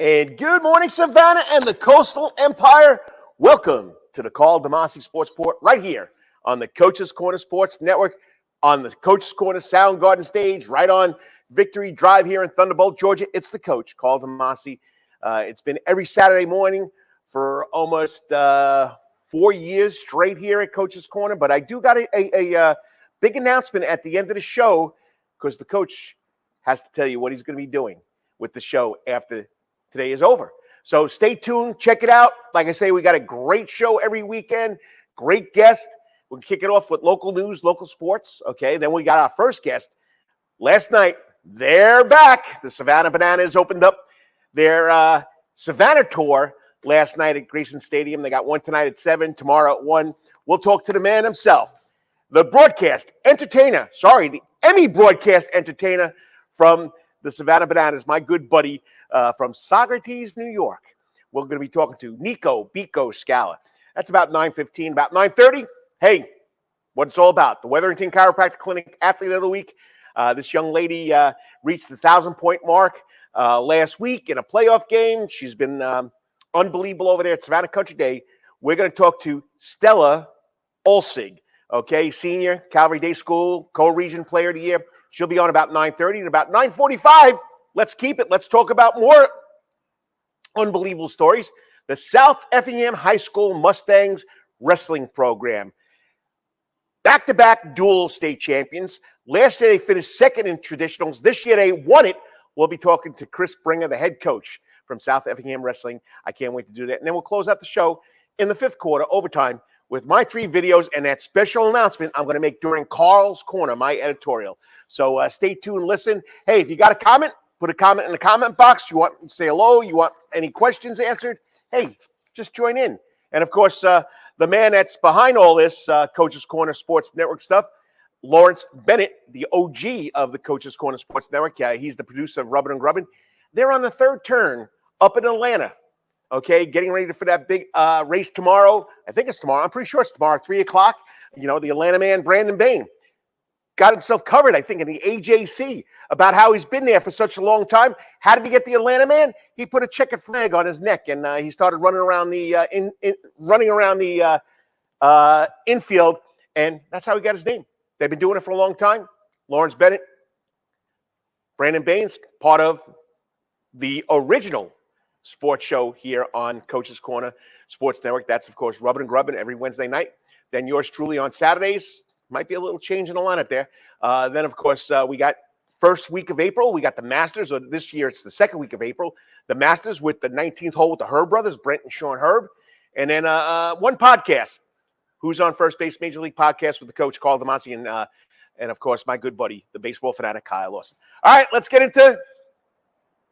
And good morning, Savannah and the Coastal Empire. Welcome to the Karl DeMasi Sports Report right here on the Coach's Corner Sports Network, on the Coach's Corner Soundgarden stage, right on Victory Drive here in Thunderbolt, Georgia. It's the coach, Karl DeMasi. It's been every Saturday morning for almost 4 years straight here at Coach's Corner. But I do got a big announcement at the end of the show because the coach has to tell you what he's going to be doing with the show after today is over. So stay tuned. Check it out. Like I say, we got a great show every weekend. Great guest. We'll kick it off with local news, local sports. Okay. Then we got our first guest. Last night, they're back. The Savannah Bananas opened up their Savannah tour last night at Grayson Stadium. They got one tonight at 7, tomorrow at 1. We'll talk to the man himself, the broadcast entertainer. The Emmy broadcast entertainer from the Savannah Bananas, my good buddy from Socrates, New York. We're going to be talking to Biko Skalla. That's about 9:15. About 9:30, hey, what it's all about. The Wetherington Chiropractic Clinic Athlete of the Week. This young lady reached the 1,000-point mark last week in a playoff game. She's been unbelievable over there at Savannah Country Day. We're going to talk to Stella Olsig, okay, senior, Calvary Day School, co-region player of the year. She'll be on about 9:30, and about 9:45, let's keep it. Let's talk about more unbelievable stories. The South Effingham High School Mustangs wrestling program. Back-to-back dual state champions. Last year, they finished second in traditionals. This year, they won it. We'll be talking to Chris Bringer, the head coach from South Effingham Wrestling. I can't wait to do that. And then we'll close out the show in the fifth quarter, overtime, with my 3 videos and that special announcement I'm going to make during Karl's Corner, my editorial. So stay tuned, listen. Hey, if you got a comment, put a comment in the comment box. You want to say hello? You want any questions answered? Hey, just join in. And, of course, the man that's behind all this Coach's Corner Sports Network stuff, Lawrence Bennett, the OG of the Coach's Corner Sports Network. Yeah, he's the producer of Rubbin' and Grubbin'. They're on the third turn up in Atlanta. Okay, getting ready for that big race tomorrow. I think it's tomorrow. I'm pretty sure it's tomorrow, 3 o'clock. You know, the Atlanta man, Brandon Bain, got himself covered, I think, in the AJC about how he's been there for such a long time. How did he get the Atlanta man? He put a checkered flag on his neck, and he started running around the infield, and that's how he got his name. They've been doing it for a long time. Lawrence Bennett, Brandon Bain's part of the original sports show here on Coach's Corner Sports Network. That's, of course, Rubbin' and Grubbin' every Wednesday night. Then yours truly on Saturdays. Might be a little change in the lineup there. Then, of course, we got first week of April. We got the Masters. Or this year, it's the second week of April. The Masters with the 19th hole with the Herb brothers, Brent and Sean Herb. And then one podcast, Who's on First Base Major League Podcast with the coach, Karl DeMasi, and, of course, my good buddy, the baseball fanatic, Kyle Lawson. All right, let's get into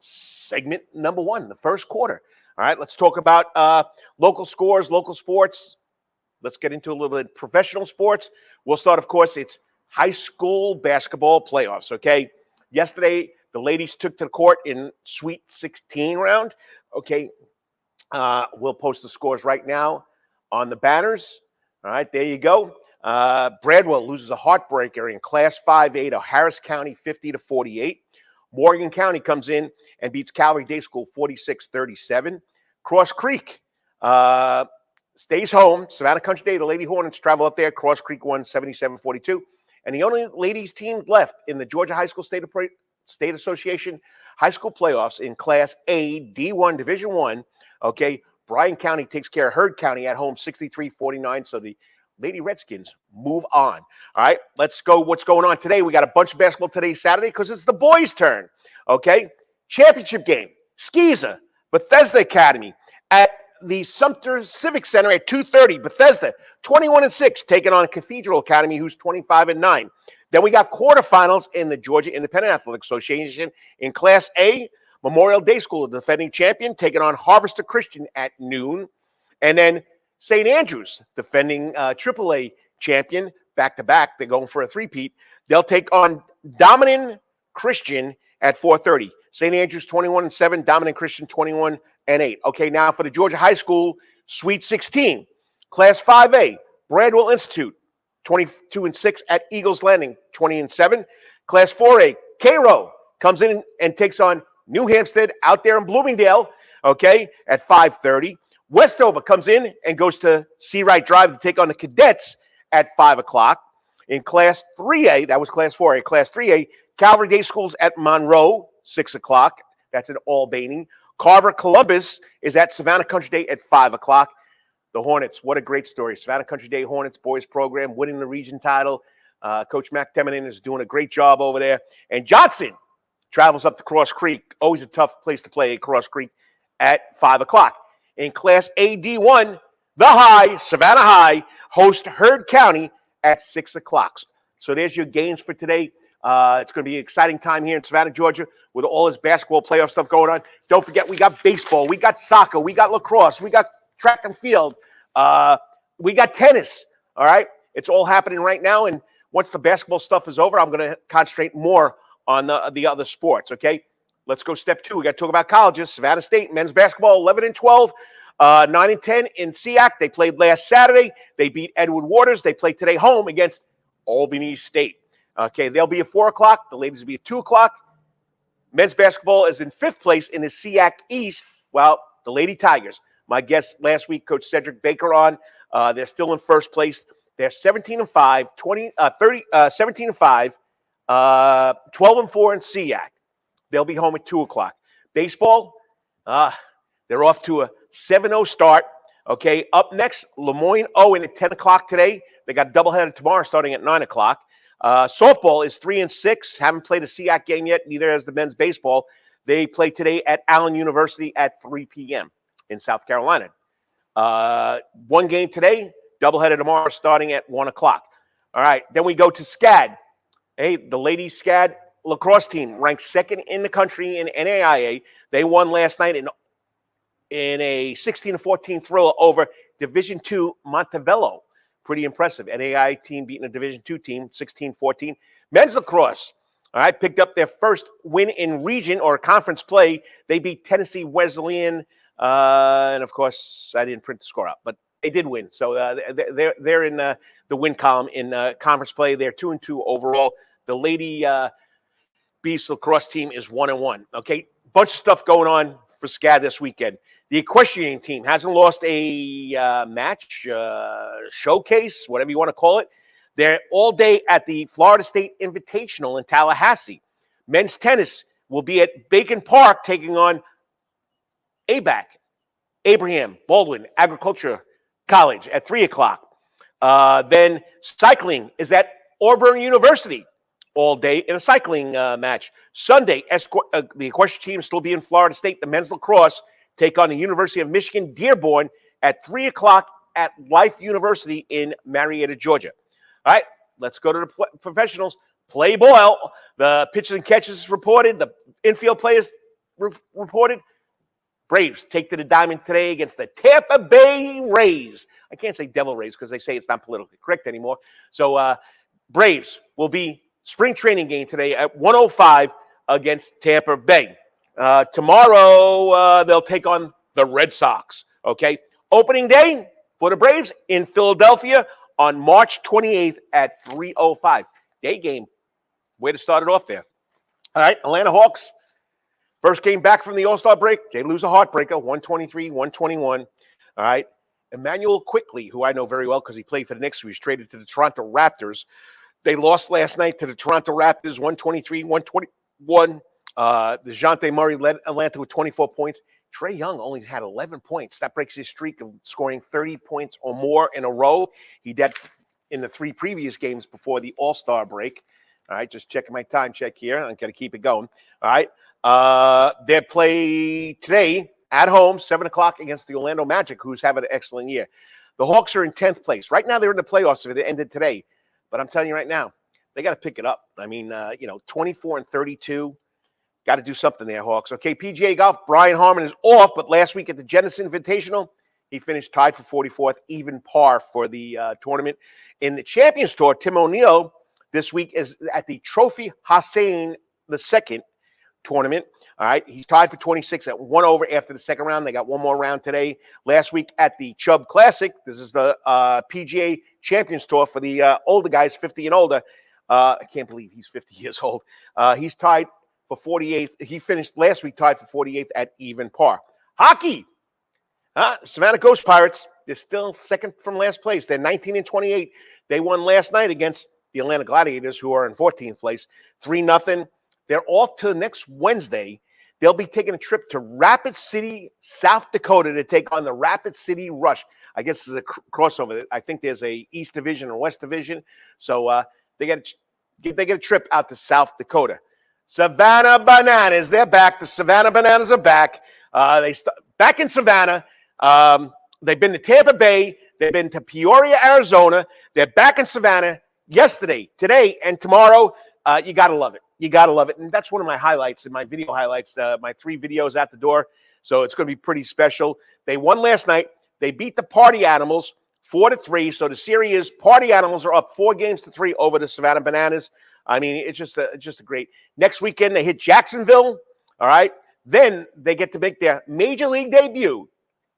segment number 1, the first quarter. All right, let's talk about local scores, local sports. Let's get into a little bit of professional sports. We'll start, of course, it's high school basketball playoffs, okay? Yesterday, the ladies took to the court in Sweet 16 round, okay? We'll post the scores right now on the banners. All right, there you go. Bradwell loses a heartbreaker in Class 5A to Harris County 50-48. Morgan County comes in and beats Calvary Day School 46-37. Cross Creek stays home. Savannah Country Day, the Lady Hornets travel up there. Cross Creek won 77-42. And the only ladies team left in the Georgia High School State Association high school playoffs in Class A, D1, Division I, okay, Bryan County takes care of Heard County at home 63-49. So the Lady Redskins move on. All right, let's go. What's going on today? We got a bunch of basketball today, Saturday, because it's the boys' turn. Okay, championship game, Skeezer, Bethesda Academy at the Sumter Civic Center at 2:30. Bethesda 21-6 taking on Cathedral Academy, who's 25-9. Then we got quarterfinals in the Georgia Independent Athletic Association in Class A. Memorial Day School, the defending champion, taking on Harvester Christian at noon. And then St. Andrews, defending AAA champion, back-to-back. They're going for a three-peat. They'll take on Dominion Christian at 4:30. St. Andrews 21-7, Dominion Christian 21-8. Okay, now for the Georgia High School Sweet 16. Class 5A, Bradwell Institute 22-6 at Eagles Landing 20-7. Class 4A, Cairo comes in and takes on New Hampstead out there in Bloomingdale. okay, at 5:30. Westover comes in and goes to Seawright Drive to take on the Cadets at 5 o'clock. In Class 3A, that was Class 4A. Class 3A, Calvary Day Schools at Monroe, 6 o'clock. That's in Albany. Carver Columbus is at Savannah Country Day at 5 o'clock. The Hornets, what a great story. Savannah Country Day Hornets boys program, winning the region title. Coach Mac Temenin is doing a great job over there. And Johnson travels up to Cross Creek. Always a tough place to play at Cross Creek at 5 o'clock. In Class AD1, the High, Savannah High, host Heard County at 6 o'clock. So there's your games for today. It's going to be an exciting time here in Savannah, Georgia, with all this basketball playoff stuff going on. Don't forget, we got baseball, we got soccer, we got lacrosse, we got track and field, we got tennis, all right? It's all happening right now, and once the basketball stuff is over, I'm going to concentrate more on the other sports, okay? Let's go step 2. We got to talk about colleges. Savannah State, men's basketball, 11 and 12, 9 and 10 in SEAC. They played last Saturday. They beat Edward Waters. They played today home against Albany State. Okay, they'll be at 4 o'clock. The ladies will be at 2 o'clock. Men's basketball is in 5th place in the SEAC East. Well, the Lady Tigers. My guest last week, Coach Cedric Baker on. They're still in 1st place. They're 17 and 5, 17 and 5, 12 and 4 in SEAC. They'll be home at 2 o'clock. Baseball, they're off to a 7-0 start. Okay, up next, Lemoyne Owen at 10 o'clock today. They got a doubleheader tomorrow starting at 9 o'clock. Softball is 3 and 6. Haven't played a SEAC game yet. Neither has the men's baseball. They play today at Allen University at 3 p.m. in South Carolina. One game today, doubleheader tomorrow starting at 1 o'clock. All right, then we go to SCAD. Hey, the ladies SCAD lacrosse team ranked 2nd in the country in NAIA. They won last night in a 16-14 thriller over Division II Montevello. Pretty impressive. NAIA team beating a Division II team, 16-14. Men's lacrosse, all right, picked up their first win in region or conference play. They beat Tennessee Wesleyan, and of course, I didn't print the score out, but they did win. So they're in the win column in conference play. They're 2-2 overall. The Lady Beast lacrosse team is 1-1. Okay, bunch of stuff going on for SCAD this weekend. The equestrian team hasn't lost a match, showcase, whatever you want to call it. They're all day at the Florida State Invitational in Tallahassee. Men's tennis will be at Bacon Park taking on ABAC, Abraham Baldwin Agriculture College at 3 o'clock. Then cycling is at Auburn University all day in a cycling match. Sunday, the equestrian team will still be in Florida State. The men's lacrosse take on the University of Michigan Dearborn at 3 o'clock at Life University in Marietta, Georgia. All right, let's go to the professionals. Play ball. The pitches and catches reported. The infield players reported. Braves take to the diamond today against the Tampa Bay Rays. I can't say Devil Rays because they say it's not politically correct anymore. So Braves will be spring training game today at 1:05 against Tampa Bay. Tomorrow, they'll take on the Red Sox, okay? Opening day for the Braves in Philadelphia on March 28th at 3:05. Day game. Way to start it off there. All right, Atlanta Hawks. First game back from the All-Star break. They lose a heartbreaker, 123-121. All right. Emmanuel Quickly, who I know very well because he played for the Knicks, who was traded to the Toronto Raptors. They lost last night to the Toronto Raptors, 123-121. DeJounte Murray led Atlanta with 24 points. Trae Young only had 11 points. That breaks his streak of scoring 30 points or more in a row. He did in the 3 previous games before the All-Star break. All right, just checking my time check here. I'm going to keep it going. All right. They play today at home, 7 o'clock against the Orlando Magic, who's having an excellent year. The Hawks are in 10th place. Right now, they're in the playoffs if it ended today. But I'm telling you right now, they got to pick it up. I mean, 24-32. Got to do something there, Hawks. Okay, PGA Golf, Brian Harman is off, but last week at the Genesis Invitational, he finished tied for 44th, even par for the tournament. In the Champions Tour, Tim O'Neill this week is at the Trophy Hossein II tournament. All right, he's tied for 26 at 1 over after the second round. They got one more round today. Last week at the Chubb Classic, this is the PGA Champions Tour for the older guys, 50 and older. I can't believe he's 50 years old. He's tied for 48th. He finished last week tied for 48th at even par. Hockey. Savannah Ghost Pirates, they're still second from last place. They're 19-28. They won last night against the Atlanta Gladiators, who are in 14th place, 3-0. They're off to next Wednesday. They'll be taking a trip to Rapid City, South Dakota to take on the Rapid City Rush. I guess it's a crossover. I think there's a East Division or West Division. So they get a trip out to South Dakota. Savannah Bananas, they're back. The Savannah Bananas are back. Back in Savannah. They've been to Tampa Bay. They've been to Peoria, Arizona. They're back in Savannah yesterday, today, and tomorrow. You got to love it. You got to love it. And that's one of my highlights in my video highlights, my 3 videos at the door. So it's going to be pretty special. They won last night. They beat the Party Animals 4-3. So the series is Party Animals are up 4-3 over the Savannah Bananas. I mean, it's just a great. Next weekend, they hit Jacksonville. All right. Then they get to make their major league debut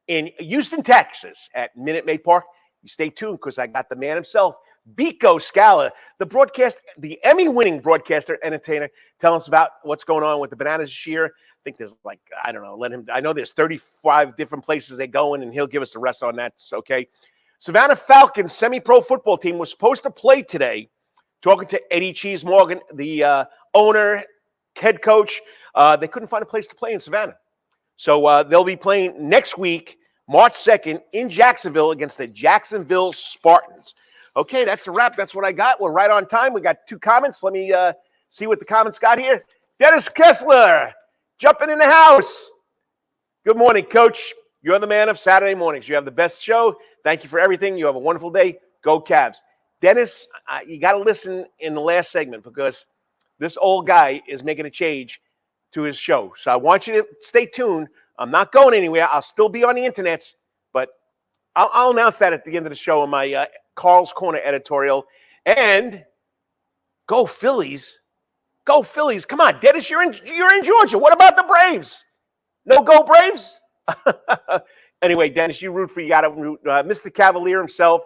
in Houston, Texas at Minute Maid Park. You stay tuned because I got the man himself, Biko Skalla, the Emmy-winning broadcaster entertainer, telling us about what's going on with the Bananas this year. I think there's I don't know, I know there's 35 different places they go in, and he'll give us the rest on that. Okay. Savannah Falcons semi-pro football team was supposed to play today. Talking to Eddie Cheese Morgan, the owner, head coach, they couldn't find a place to play in Savannah. So they'll be playing next week, March 2nd, in Jacksonville against the Jacksonville Spartans. Okay, that's a wrap. That's what I got. We're right on time. We got 2 comments. Let me see what the comments got here. Dennis Kessler, jumping in the house. Good morning, Coach. You're the man of Saturday mornings. You have the best show. Thank you for everything. You have a wonderful day. Go Cavs. Dennis, you got to listen in the last segment because this old guy is making a change to his show. So I want you to stay tuned. I'm not going anywhere. I'll still be on the internet, but I'll announce that at the end of the show in my Carl's Corner editorial. And go Phillies. Go Phillies. Come on, Dennis, you're in Georgia. What about the Braves? No go Braves? Anyway, Dennis, you got to root Mr. Cavalier himself.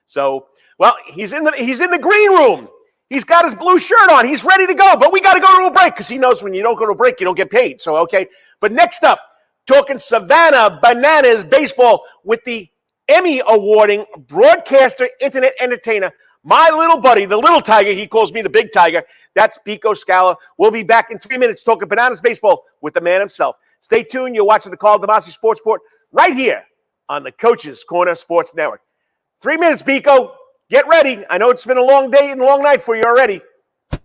So, well, he's in the green room. He's got his blue shirt on. He's ready to go. But we got to go to a break because he knows when you don't go to a break, you don't get paid. So, okay. But next up, talking Savannah Bananas baseball with the Emmy-awarding broadcaster, internet entertainer, my little buddy, the little tiger. He calls me the big tiger. That's Biko Skalla. We'll be back in 3 minutes talking Bananas baseball with the man himself. Stay tuned. You're watching the Karl DeMasi Sports Report right here on the Coach's Corner Sports Network. 3 minutes, Biko. Get ready. I know it's been a long day and a long night for you already.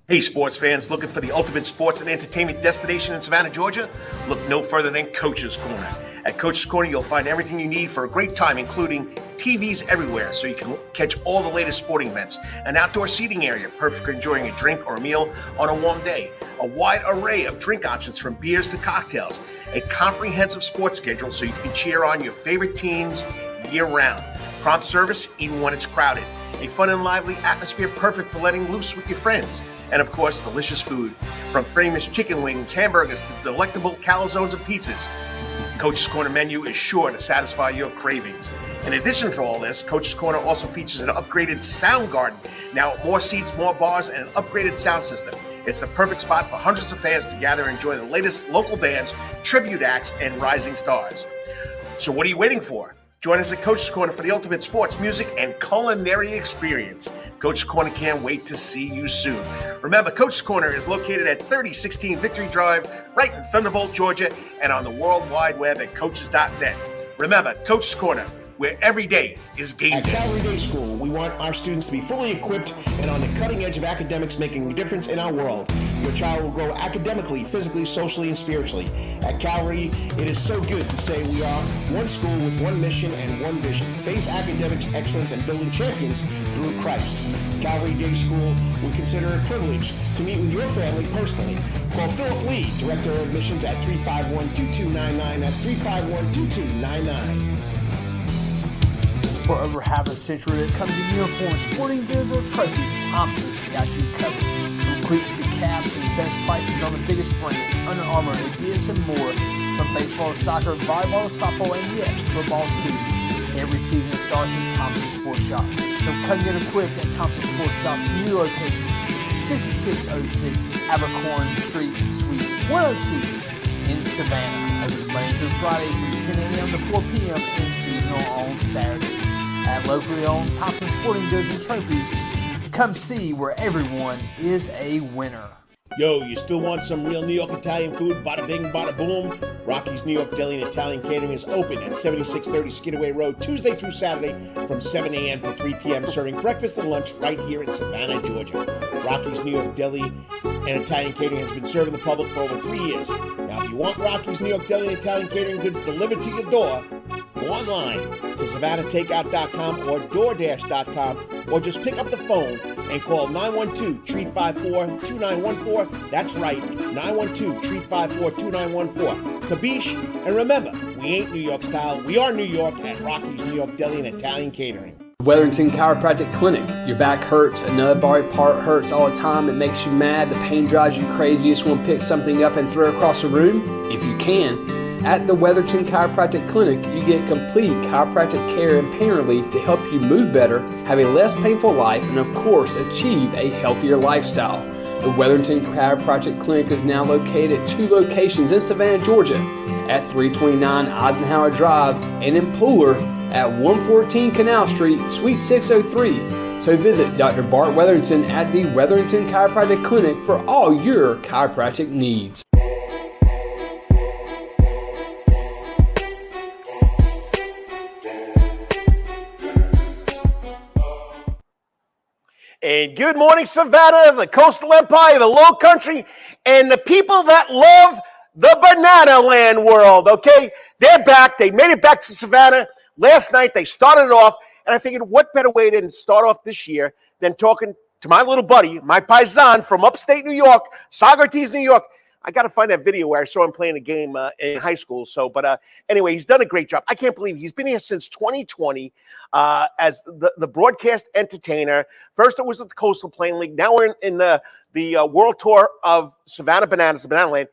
Hey, sports fans, looking for the ultimate sports and entertainment destination in Savannah, Georgia? Look no further than Coach's Corner. At Coach's Corner, you'll find everything you need for a great time, including TVs everywhere so you can catch all the latest sporting events, an outdoor seating area, perfect for enjoying a drink or a meal on a warm day, a wide array of drink options from beers to cocktails, a comprehensive sports schedule so you can cheer on your favorite teams year-round, prompt service even when it's crowded, a fun and lively atmosphere perfect for letting loose with your friends, and of course, delicious food, from famous chicken wings, hamburgers, to delectable calzones and pizzas. Coach's Corner menu is sure to satisfy your cravings. In addition to all this, Coach's Corner also features an upgraded sound garden, now more seats, more bars, and an upgraded sound system. It's the perfect spot for hundreds of fans to gather and enjoy the latest local bands, tribute acts, and rising stars. So what are you waiting for? Join us at Coach's Corner for the ultimate sports, music, and culinary experience. Coach's Corner can't wait to see you soon. Remember, Coach's Corner is located at 3016 Victory Drive, right in Thunderbolt, Georgia, and on the World Wide Web at coaches.net. Remember, Coach's Corner, where every day is game day. At Calvary Day School, we want our students to be fully equipped and on the cutting edge of academics, making a difference in our world. Your child will grow academically, physically, socially, and spiritually. At Calvary, it is so good to say we are one school with one mission and one vision: faith, academics, excellence, and building champions through Christ. Calvary Day School, we consider it a privilege to meet with your family personally. Call Philip Lee, Director of Admissions, at 351-2299. That's 351-2299. For over half a century, when it comes to uniforms, sporting goods, or trophies, Thompson's got you covered. From cleats to caps and best prices on the biggest brands, Under Armour, Adidas, and more. From baseball to soccer, volleyball to softball, and yes, football too. Every season starts at Thompson Sports Shop. From cutting and equipped at Thompson Sports Shop's new location, 6606 Abercorn Street, Suite 102. in Savannah, open Monday through Friday from 10 a.m. to 4 p.m. and seasonal on Saturdays. At locally owned Thompson Sporting Goods and Trophies, come see where everyone is a winner. Yo, you still want some real New York Italian food? Bada bing, bada boom. Rocky's New York Deli and Italian Catering is open at 7630 Skidaway Road, Tuesday through Saturday from 7 a.m. to 3 p.m., serving breakfast and lunch right here in Savannah, Georgia. Rocky's New York Deli and Italian Catering has been serving the public for over 3 years. Now, if you want Rocky's New York Deli and Italian Catering goods delivered to your door, go online to SavannahTakeout.com or DoorDash.com, or just pick up the phone and call 912-354-2914. That's right, 912-354-2914. Kabish, and remember, we ain't New York style, we are New York at Rocky's New York Deli and Italian Catering. Weatherington Chiropractic Clinic. Your back hurts, another body part hurts all the time, it makes you mad, the pain drives you crazy, you just want to pick something up and throw it across the room? If you can, at the Weatherton Chiropractic Clinic, you get complete chiropractic care and pain relief to help you move better, have a less painful life, and of course, achieve a healthier lifestyle. The Weatherton Chiropractic Clinic is now located at 2 locations in Savannah, Georgia, at 329 Eisenhower Drive and in Pooler at 114 Canal Street, Suite 603. So visit Dr. Bart Weatherington at the Weatherington Chiropractic Clinic for all your chiropractic needs. And good morning, Savannah, the Coastal Empire, the Low Country, and the people that love the Banana Land world, okay? They're back. They made it back to Savannah. Last night, they started it off, and I figured what better way to start off this year than talking to my little buddy, my paisan from upstate New York, Saugerties, New York. I got to find that video where I saw him playing a game in high school. But anyway, he's done a great job. I can't believe he's been here since 2020 as the broadcast entertainer. First, it was at the Coastal Plain League. Now we're in the World Tour of Savannah Bananas, the Banana Land.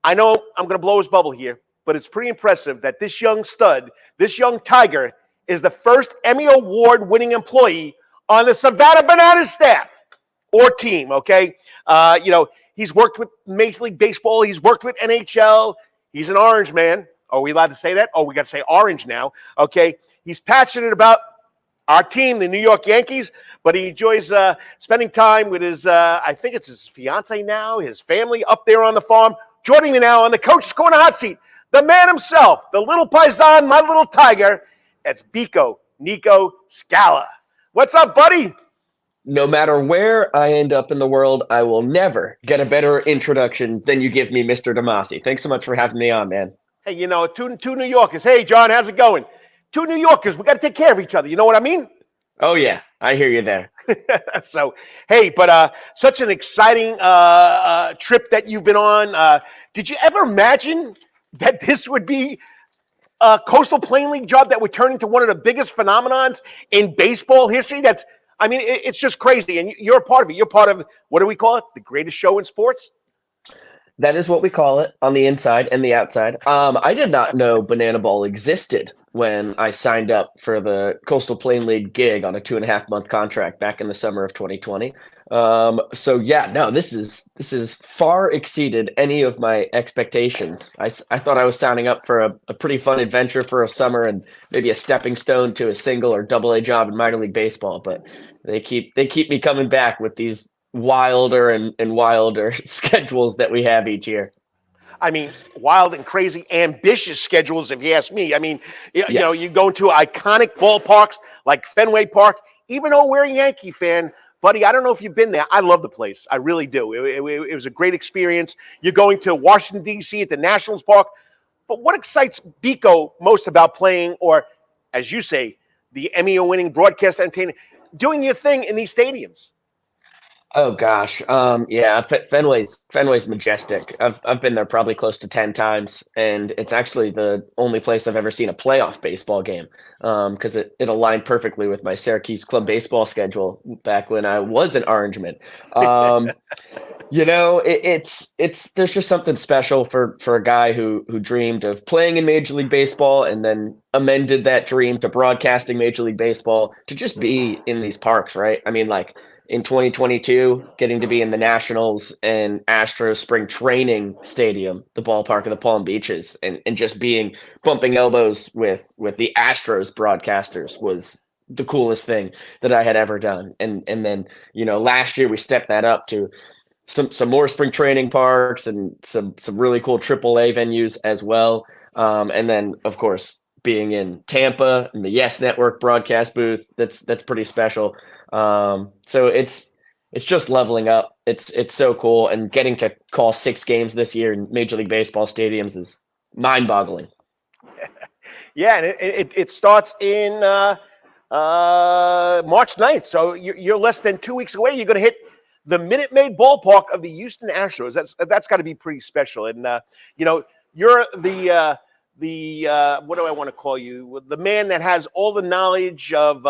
I know I'm going to blow his bubble here, but it's pretty impressive that this young stud, this young tiger, is the first Emmy Award-winning employee on the Savannah Bananas staff or team, okay? He's worked with Major League Baseball. He's worked with NHL. He's an Orange man. Are we allowed to say that? Oh, we got to say Orange now. Okay. He's passionate about our team, the New York Yankees, but he enjoys spending time with his, I think it's his fiance now, his family up there on the farm. Joining me now on the Coach's Corner hot seat, the man himself, the little paisan, my little tiger. It's Biko Skalla. What's up, buddy? No matter where I end up in the world, I will never get a better introduction than you give me, Mr. DeMasi. Thanks so much for having me on, man. Hey, two New Yorkers. Hey, John, how's it going? 2 New Yorkers. We got to take care of each other. You know what I mean? Oh, yeah. I hear you there. So, hey, but such an exciting trip that you've been on. Did you ever imagine that this would be a Coastal Plain League job that would turn into one of the biggest phenomenons in baseball history? It's just crazy, and you're a part of it. You're part of, what do we call it? The greatest show in sports? That is what we call it on the inside and the outside. I did not know Banana Ball existed when I signed up for the Coastal Plain League gig on a 2.5-month contract back in the summer of 2020. This is far exceeded any of my expectations. I thought I was signing up for a pretty fun adventure for a summer and maybe a stepping stone to a single or double-A job in minor league baseball, but they keep me coming back with these wilder and wilder schedules that we have each year. I mean, wild and crazy, ambitious schedules, if you ask me. I mean, Yes. You go into iconic ballparks like Fenway Park. Even though we're a Yankee fan, buddy, I don't know if you've been there. I love the place. I really do. It was a great experience. You're going to Washington, D.C. at the Nationals Park. But what excites Biko most about playing, or as you say, the Emmy-winning Broadcast Entertainer, doing your thing in these stadiums? Oh gosh, Fenway's majestic. I've been there probably close to 10 times, and it's actually the only place I've ever seen a playoff baseball game, because it aligned perfectly with my Syracuse club baseball schedule back when I was an Orangeman. There's just something special for a guy who dreamed of playing in Major League Baseball and then amended that dream to broadcasting Major League Baseball to just be in these parks, right? I mean, like, in 2022, getting to be in the Nationals and Astros spring training stadium, the ballpark of the Palm Beaches, and just bumping elbows with the Astros broadcasters was the coolest thing that I had ever done. And then, last year we stepped that up to some more spring training parks and some really cool AAA venues as well. And then, of course, being in Tampa in the Yes Network broadcast booth, that's pretty special. So it's just leveling up. It's so cool, and getting to call 6 games this year in Major League Baseball stadiums is mind-boggling. Yeah, and it starts in March 9th, so you're less than 2 weeks away. You're going to hit the Minute Maid ballpark of the Houston Astros. That's got to be pretty special. And you're the what do I want to call you? The man that has all the knowledge of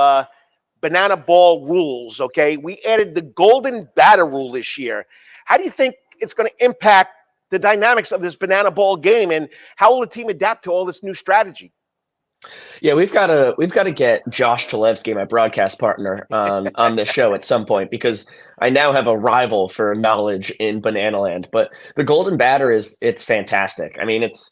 banana ball rules. Okay, we added the golden batter rule this year. How do you think it's going to impact the dynamics of this banana ball game, and how will the team adapt to all this new strategy? Yeah, we've got to get Josh Chalevsky, my broadcast partner, on this show at some point, because I now have a rival for knowledge in Banana Land. But the golden batter it's fantastic. I mean, it's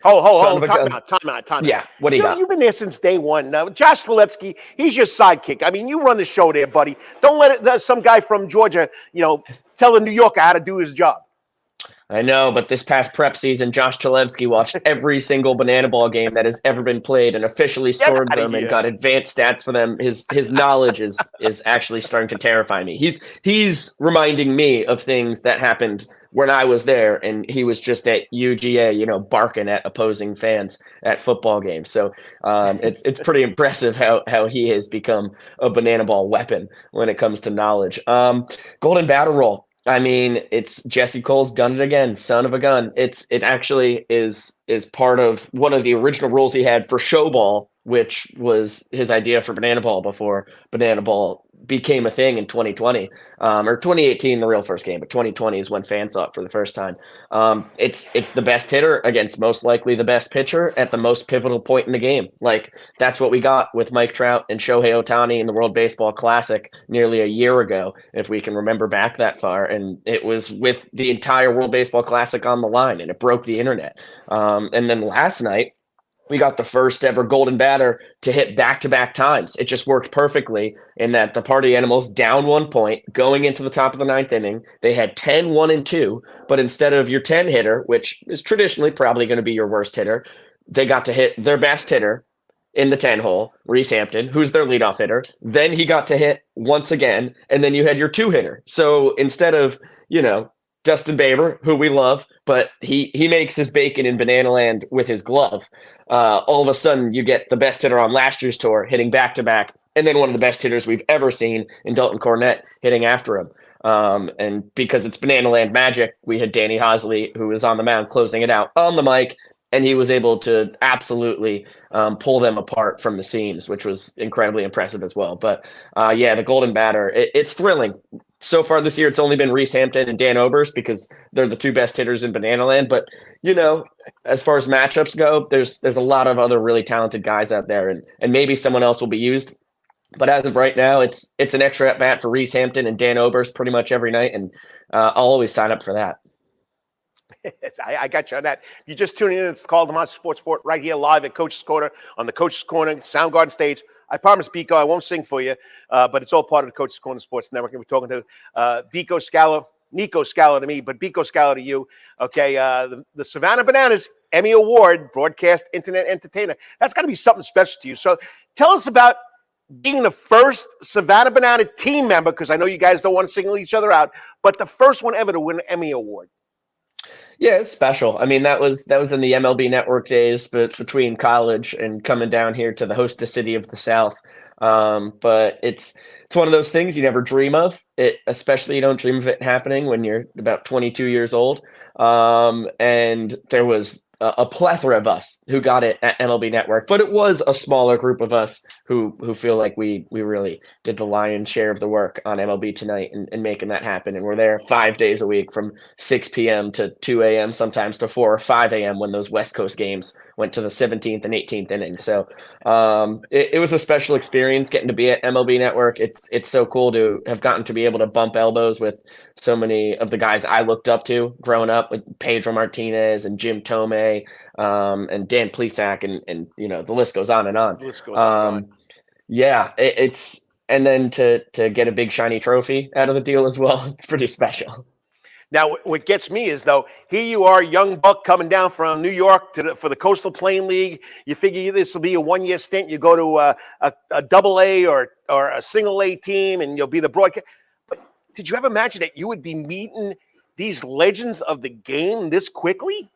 Time out. Yeah, what do you got? You've been there since day one. Josh Chalevsky, he's your sidekick. I mean, you run the show there, buddy. Don't let some guy from Georgia, tell a New Yorker how to do his job. I know, but this past prep season, Josh Chalevsky watched every single banana ball game that has ever been played and officially scored them and got advanced stats for them. His knowledge is actually starting to terrify me. He's reminding me of things that happened when I was there, and he was just at UGA, barking at opposing fans at football games. So it's pretty impressive how he has become a banana ball weapon when it comes to knowledge. Golden batter roll. I mean, it's Jesse Cole's done it again, son of a gun. It actually is part of one of the original rules he had for show ball, which was his idea for banana ball before banana ball became a thing in 2020, or 2018, the real first game, but 2020 is when fans saw it for the first time. It's the best hitter against most likely the best pitcher at the most pivotal point in the game. Like, that's what we got with Mike Trout and Shohei Ohtani in the World Baseball Classic nearly a year ago, if we can remember back that far. And it was with the entire World Baseball Classic on the line, and it broke the internet. And then last night, we got the first ever golden batter to hit back-to-back times. It just worked perfectly in that the Party Animals down 1 point going into the top of the 9th inning. They had 10, 1, and 2, but instead of your 10 hitter, which is traditionally probably going to be your worst hitter, they got to hit their best hitter in the 10 hole, Reese Hampton, who's their leadoff hitter. Then he got to hit once again, and then you had your 2 hitter. So instead of, Dustin Baber, who we love, but he makes his bacon in Banana Land with his glove. All of a sudden, you get the best hitter on last year's tour hitting back-to-back, and then one of the best hitters we've ever seen in Dalton Cornette hitting after him. And because it's Banana Land magic, we had Danny Hosley, who was on the mound closing it out on the mic, and he was able to absolutely pull them apart from the seams, which was incredibly impressive as well. But the golden batter, it's thrilling. So far this year, it's only been Reese Hampton and Dan Oberst because they're the 2 best hitters in Banana Land. But, as far as matchups go, there's a lot of other really talented guys out there, and maybe someone else will be used. But as of right now, it's an extra at bat for Reese Hampton and Dan Oberst pretty much every night, and I'll always sign up for that. I got you on that. You just tuning in. It's called DeMasi Sports Sport right here live at Coach's Corner on the Coach's Corner Soundgarden stage. I promise, Biko, I won't sing for you, but it's all part of the Coach's Corner Sports Network. And we're talking to Biko Skalla, Nico Skalla to me, but Biko Skalla to you. Okay, the Savannah Bananas Emmy Award Broadcast Entertainer. That's got to be something special to you. So tell us about being the first Savannah Banana team member, because I know you guys don't want to single each other out, but the first one ever to win an Emmy Award. Yeah, it's special. I mean, that was in the MLB Network days, but between college and coming down here to the hostess city of the South. But it's one of those things you never dream of. Especially you don't dream of it happening when you're about 22 years old. And there was a plethora of us who got it at MLB Network, but it was a smaller group of us who feel like we really did the lion's share of the work on MLB Tonight and making that happen. And we're there 5 days a week from 6 p.m. to 2 a.m., sometimes to 4 or 5 a.m. when those West Coast games went to the 17th and 18th inning. So it was a special experience getting to be at MLB Network. It's so cool to have gotten to be able to bump elbows with so many of the guys I looked up to growing up, with Pedro Martinez and Jim Tomei, and Dan Plesac, and the list goes on and on. The list goes on and on. Yeah, it's and then to get a big shiny trophy out of the deal as well. It's pretty special. Now, what gets me is, though, here you are, young buck coming down from New York for the Coastal Plain League. You figure this will be a one-year stint. You go to a double A or a single A team, and you'll be the broadcast. But did you ever imagine that you would be meeting these legends of the game this quickly?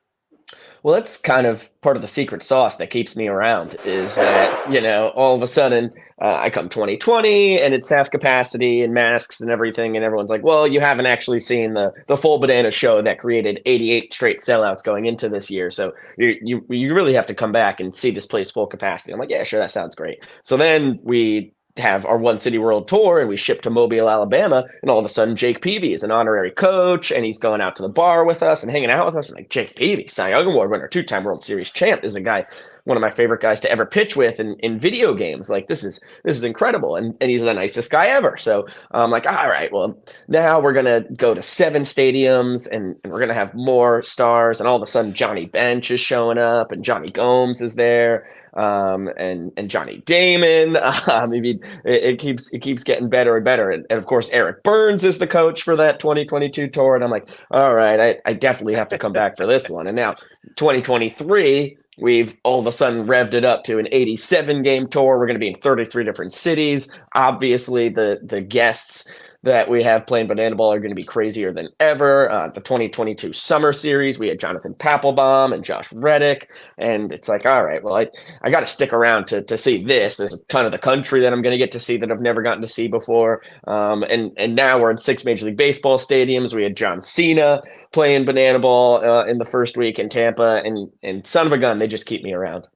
Well, that's kind of part of the secret sauce that keeps me around, is that, all of a sudden I come 2020 and it's half capacity and masks and everything. And everyone's like, well, you haven't actually seen the full Banana show that created 88 straight sellouts going into this year. So you really have to come back and see this place full capacity. I'm like, yeah, sure. That sounds great. So then we have our One City World Tour and we ship to Mobile, Alabama, and all of a sudden Jake Peavy is an honorary coach and he's going out to the bar with us and hanging out with us. And like, Jake Peavy, Cy Young Award winner, 2-time World Series champ, is a guy, one of my favorite guys to ever pitch with in video games. Like, this is incredible. And he's the nicest guy ever. So I'm like, all right, well, now we're going to go to 7 stadiums and we're going to have more stars. And all of a sudden Johnny Bench is showing up and Johnny Gomes is there. And Johnny Damon. I mean, it keeps getting better and better. And of course, Eric Burns is the coach for that 2022 tour. And I'm like, all right, I definitely have to come back for this one. And now 2023, we've all of a sudden revved it up to an 87 game tour. We're going to be in 33 different cities. Obviously, the guests that we have playing Banana Ball are going to be crazier than ever. The 2022 Summer Series, we had Jonathan Papelbon and Josh Reddick, and it's like, all right, well, I got to stick around to see this. There's a ton of the country that I'm going to get to see that I've never gotten to see before, and now we're in 6 Major League Baseball stadiums. We had John Cena playing Banana Ball in the first week in Tampa, and son of a gun, they just keep me around.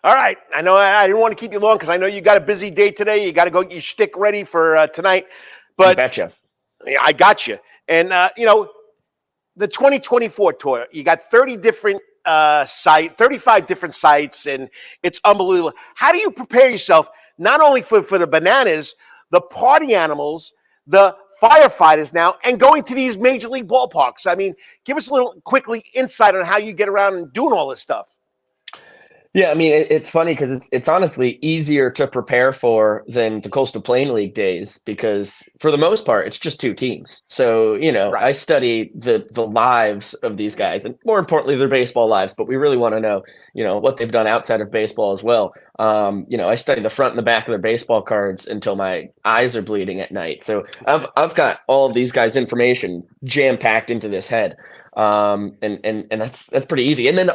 All right. I know I didn't want to keep you long because I know you got a busy day today. You got to go get your shtick ready for tonight. But You betcha. I got you. And, the 2024 tour, you got 30 different 35 different sites, and it's unbelievable. How do you prepare yourself, not only for the Bananas, the party animals, the firefighters now, and going to these major league ballparks? I mean, give us a little quickly insight on how you get around and doing all this stuff. Yeah, I mean, it's funny because it's honestly easier to prepare for than the Coastal Plain League days, because for the most part, it's just 2 teams. So, Right. I study the lives of these guys, and more importantly, their baseball lives, but we really want to know, what they've done outside of baseball as well. I study the front and the back of their baseball cards until my eyes are bleeding at night. So I've got all of these guys' information jam-packed into this head. And that's pretty easy. And then,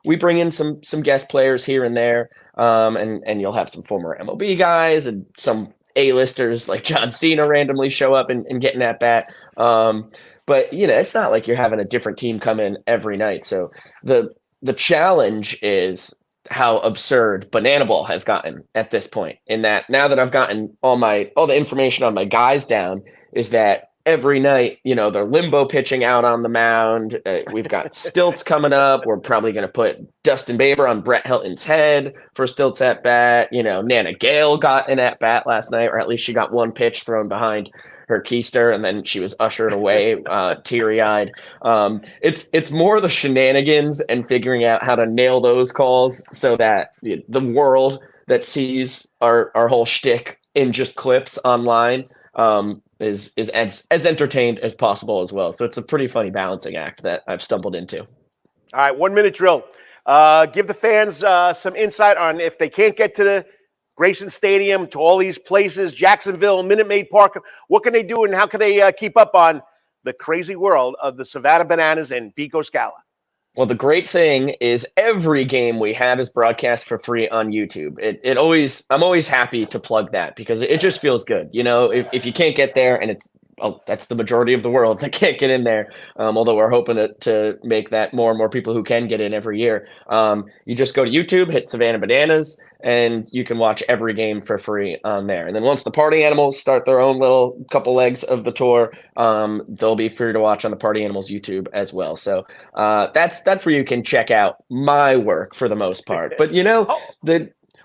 we bring in some guest players here and there. And you'll have some former MLB guys and some A-listers like John Cena randomly show up and get an at bat. But it's not like you're having a different team come in every night. So the challenge is how absurd Banana Ball has gotten at this point, in that now that I've gotten all the information on my guys down, is that every night, they're limbo pitching out on the mound. We've got stilts coming up. We're probably going to put Dustin Baber on Brett Hilton's head for stilts at bat. Nana Gale got an at bat last night, or at least she got one pitch thrown behind her keister, and then she was ushered away, teary-eyed. It's more the shenanigans and figuring out how to nail those calls so that the world that sees our whole shtick in just clips online is as entertained as possible as well. So it's a pretty funny balancing act that I've stumbled into. All right, 1 minute drill. Give the fans some insight on, if they can't get to the Grayson Stadium, to all these places, Jacksonville, Minute Maid Park, what can they do and how can they keep up on the crazy world of the Savannah Bananas and Biko Skalla? Well, the great thing is every game we have is broadcast for free on YouTube. I'm always happy to plug that because it just feels good. If you can't get there and it's that's the majority of the world that can't get in there. Although we're hoping to make that more and more people who can get in every year. You just go to YouTube, hit Savannah Bananas, and you can watch every game for free on there. And then once the Party Animals start their own little couple legs of the tour, they'll be free to watch on the Party Animals YouTube as well. So that's where you can check out my work for the most part. But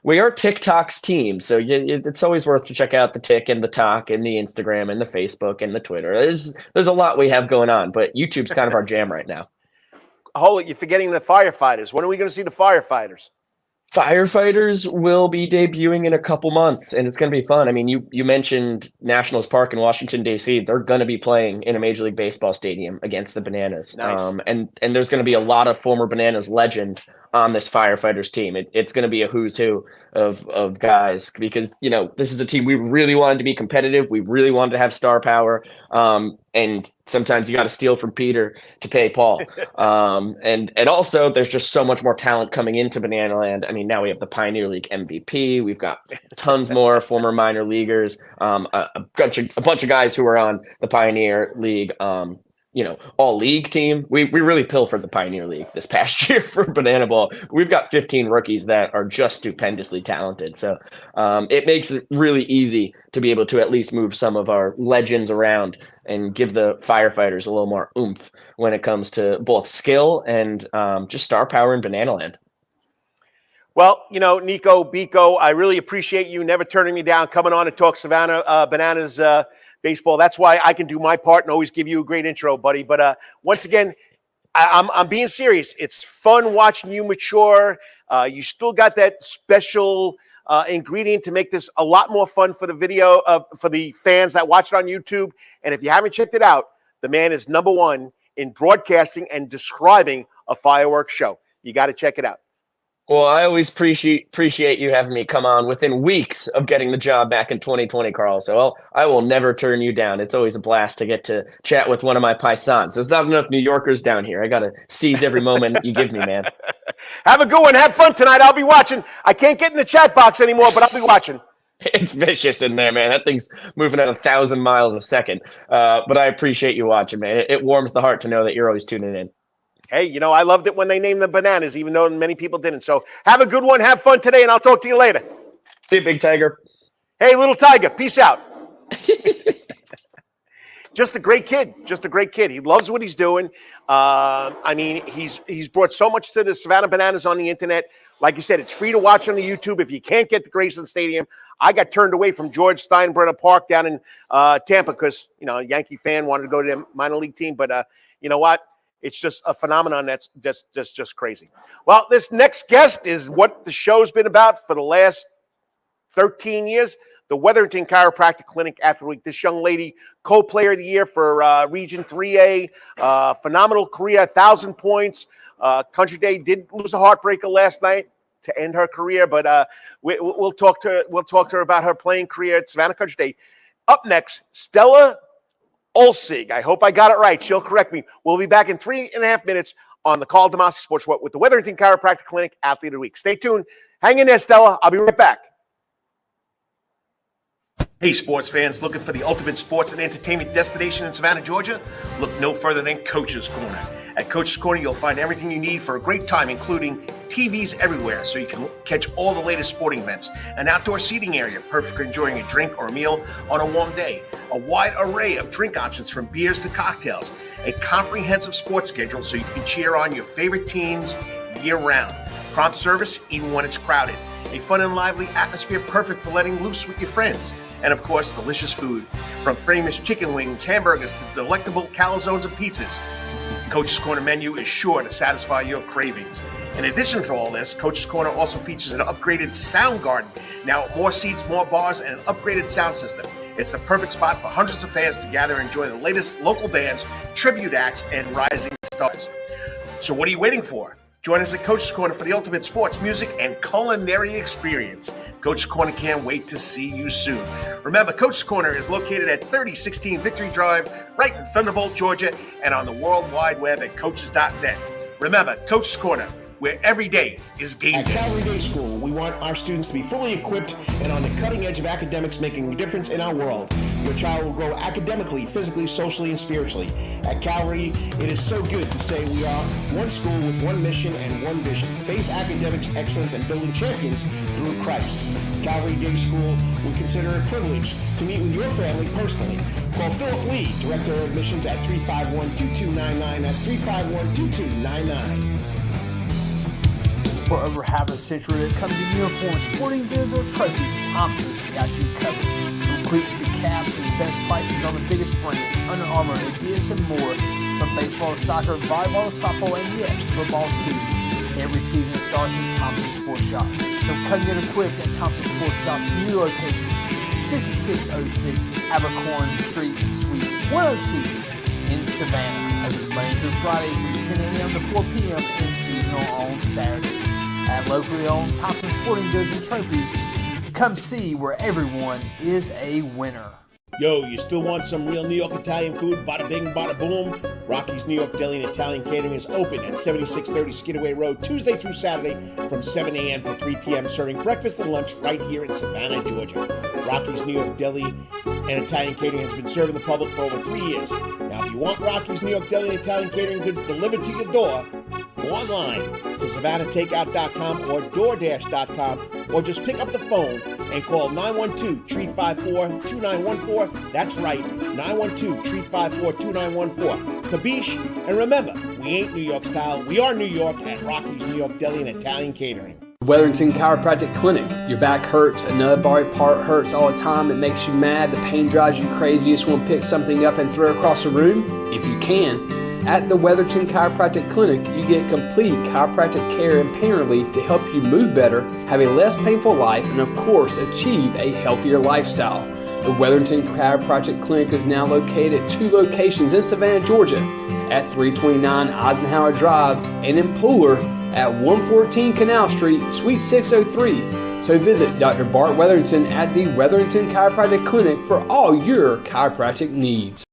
we are TikTok's team, so it's always worth to check out the Tik and the Tok and the Instagram and the Facebook and the Twitter. There's a lot we have going on, but YouTube's kind of our jam right now. Holy, you're forgetting the firefighters. When are we going to see the firefighters? Firefighters will be debuting in a couple months, and it's going to be fun. I mean, you mentioned Nationals Park in Washington, D.C. They're going to be playing in a Major League Baseball stadium against the Bananas. Nice. And there's going to be a lot of former Bananas legends on this firefighters team. It's going to be a who's who of guys, because this is a team we really wanted to be competitive. We really wanted to have star power, and sometimes you got to steal from Peter to pay Paul. And also there's just so much more talent coming into Banana Land. I mean, now we have the Pioneer League MVP. We've got tons more former minor leaguers, a bunch of guys who are on the Pioneer League all league team. We really pilfered the Pioneer League this past year for Banana Ball. We've got 15 rookies that are just stupendously talented. So it makes it really easy to be able to at least move some of our legends around and give the firefighters a little more oomph when it comes to both skill and just star power in Banana Land. Well, Nico, Biko, I really appreciate you never turning me down, coming on to talk Savannah Bananas baseball. That's why I can do my part and always give you a great intro, buddy. But once again, I'm being serious. It's fun watching you mature. You still got that special ingredient to make this a lot more fun for the video, for the fans that watch it on YouTube. And if you haven't checked it out, the man is #1 in broadcasting and describing a fireworks show. You got to check it out. Well, I always appreciate you having me come on within weeks of getting the job back in 2020, Carl. So I will never turn you down. It's always a blast to get to chat with one of my paisans. There's not enough New Yorkers down here. I got to seize every moment you give me, man. Have a good one. Have fun tonight. I'll be watching. I can't get in the chat box anymore, but I'll be watching. It's vicious in there, man. That thing's moving at 1,000 miles a second. But I appreciate you watching, man. It warms the heart to know that you're always tuning in. Hey, I loved it when they named the Bananas, even though many people didn't. So have a good one. Have fun today, and I'll talk to you later. See you, Big Tiger. Hey, little Tiger. Peace out. Just a great kid. Just a great kid. He loves what he's doing. I mean, he's brought so much to the Savannah Bananas on the internet. Like you said, it's free to watch on the YouTube. If you can't get to Grayson Stadium, I got turned away from George Steinbrenner Park down in Tampa because, a Yankee fan wanted to go to their minor league team. But you know what? It's just a phenomenon that's just crazy. Well, this next guest is what the show's been about for the last 13 years. The Wetherington Chiropractic Clinic Athlete Week. This young lady, co-player of the year for Region 3A. Phenomenal career, 1,000 points. Country Day did lose a heartbreaker last night to end her career, but we'll talk to her about her playing career at Savannah Country Day. Up next, Stella Olsig. I hope I got it right. She'll correct me. We'll be back in 3.5 minutes on the Karl DeMasi Sports What with the Wetherington Chiropractic Clinic Athlete of the Week. Stay tuned. Hang in there, Stella. I'll be right back. Hey, sports fans, looking for the ultimate sports and entertainment destination in Savannah, Georgia? Look no further than Coach's Corner. At Coach's Corner, you'll find everything you need for a great time, including TVs everywhere so you can catch all the latest sporting events, an outdoor seating area, perfect for enjoying a drink or a meal on a warm day, a wide array of drink options from beers to cocktails, a comprehensive sports schedule so you can cheer on your favorite teams year-round, prompt service even when it's crowded, a fun and lively atmosphere perfect for letting loose with your friends, and of course, delicious food, from famous chicken wings, hamburgers, to delectable calzones and pizzas. Coach's Corner menu is sure to satisfy your cravings. In addition to all this, Coach's Corner also features an upgraded sound garden. Now, more seats, more bars, and an upgraded sound system. It's the perfect spot for hundreds of fans to gather and enjoy the latest local bands, tribute acts, and rising stars. So what are you waiting for? Join us at Coach's Corner for the ultimate sports, music, and culinary experience. Coach's Corner can't wait to see you soon. Remember, Coach's Corner is located at 3016 Victory Drive, right in Thunderbolt, Georgia, and on the World Wide Web at coaches.net. Remember, Coach's Corner, where every day is game At day. Calvary Day School, we want our students to be fully equipped and on the cutting edge of academics, making a difference in our world. Your child will grow academically, physically, socially, and spiritually. At Calvary, it is so good to say we are one school with one mission and one vision: faith, academics, excellence, and building champions through Christ. Calvary Day School will consider it a privilege to meet with your family personally. Call Philip Lee, Director of Admissions, at 351-2299. That's 351-2299. For over half a century, when it comes to uniforms, sporting goods, or trophies, Thompson's got you covered. From cleats to caps and best prices on the biggest brands: Under Armour, Adidas, and more. From baseball to soccer, volleyball to softball, and yes, football too. Every season starts at Thompson Sports Shop. Come come get equipped at Thompson Sports Shop's new location, 6606 Abercorn Street, Suite 102 in Savannah. Open Monday through Friday from 10 a.m. to 4 p.m. and seasonal on Saturdays. At locally owned Thompson Sporting Goods and Trophies, come see where everyone is a winner. Yo, you still want some real New York Italian food? Bada bing, bada boom. Rocky's New York Deli and Italian Catering is open at 7630 Skidaway Road, Tuesday through Saturday from 7 a.m. to 3 p.m., serving breakfast and lunch right here in Savannah, Georgia. Rocky's New York Deli and Italian Catering has been serving the public for over 3 years. Now, if you want Rocky's New York Deli and Italian Catering goods delivered to your door, go online to SavannahTakeout.com or DoorDash.com, or just pick up the phone and call 912-354-2914. That's right, 912-354-2914. Kabish, and remember, we ain't New York style. We are New York at Rocky's New York Deli and Italian Catering. Weatherington Chiropractic Clinic. Your back hurts, another body part hurts all the time. It makes you mad. The pain drives you crazy. You just want to pick something up and throw it across the room. If you can, at the Weatherton Chiropractic Clinic, you get complete chiropractic care and pain relief to help you move better, have a less painful life, and of course, achieve a healthier lifestyle. The Weatherton Chiropractic Clinic is now located at 2 locations in Savannah, Georgia, at 329 Eisenhower Drive and in Pooler at 114 Canal Street, Suite 603. So visit Dr. Bart Weatherington at the Weatherington Chiropractic Clinic for all your chiropractic needs.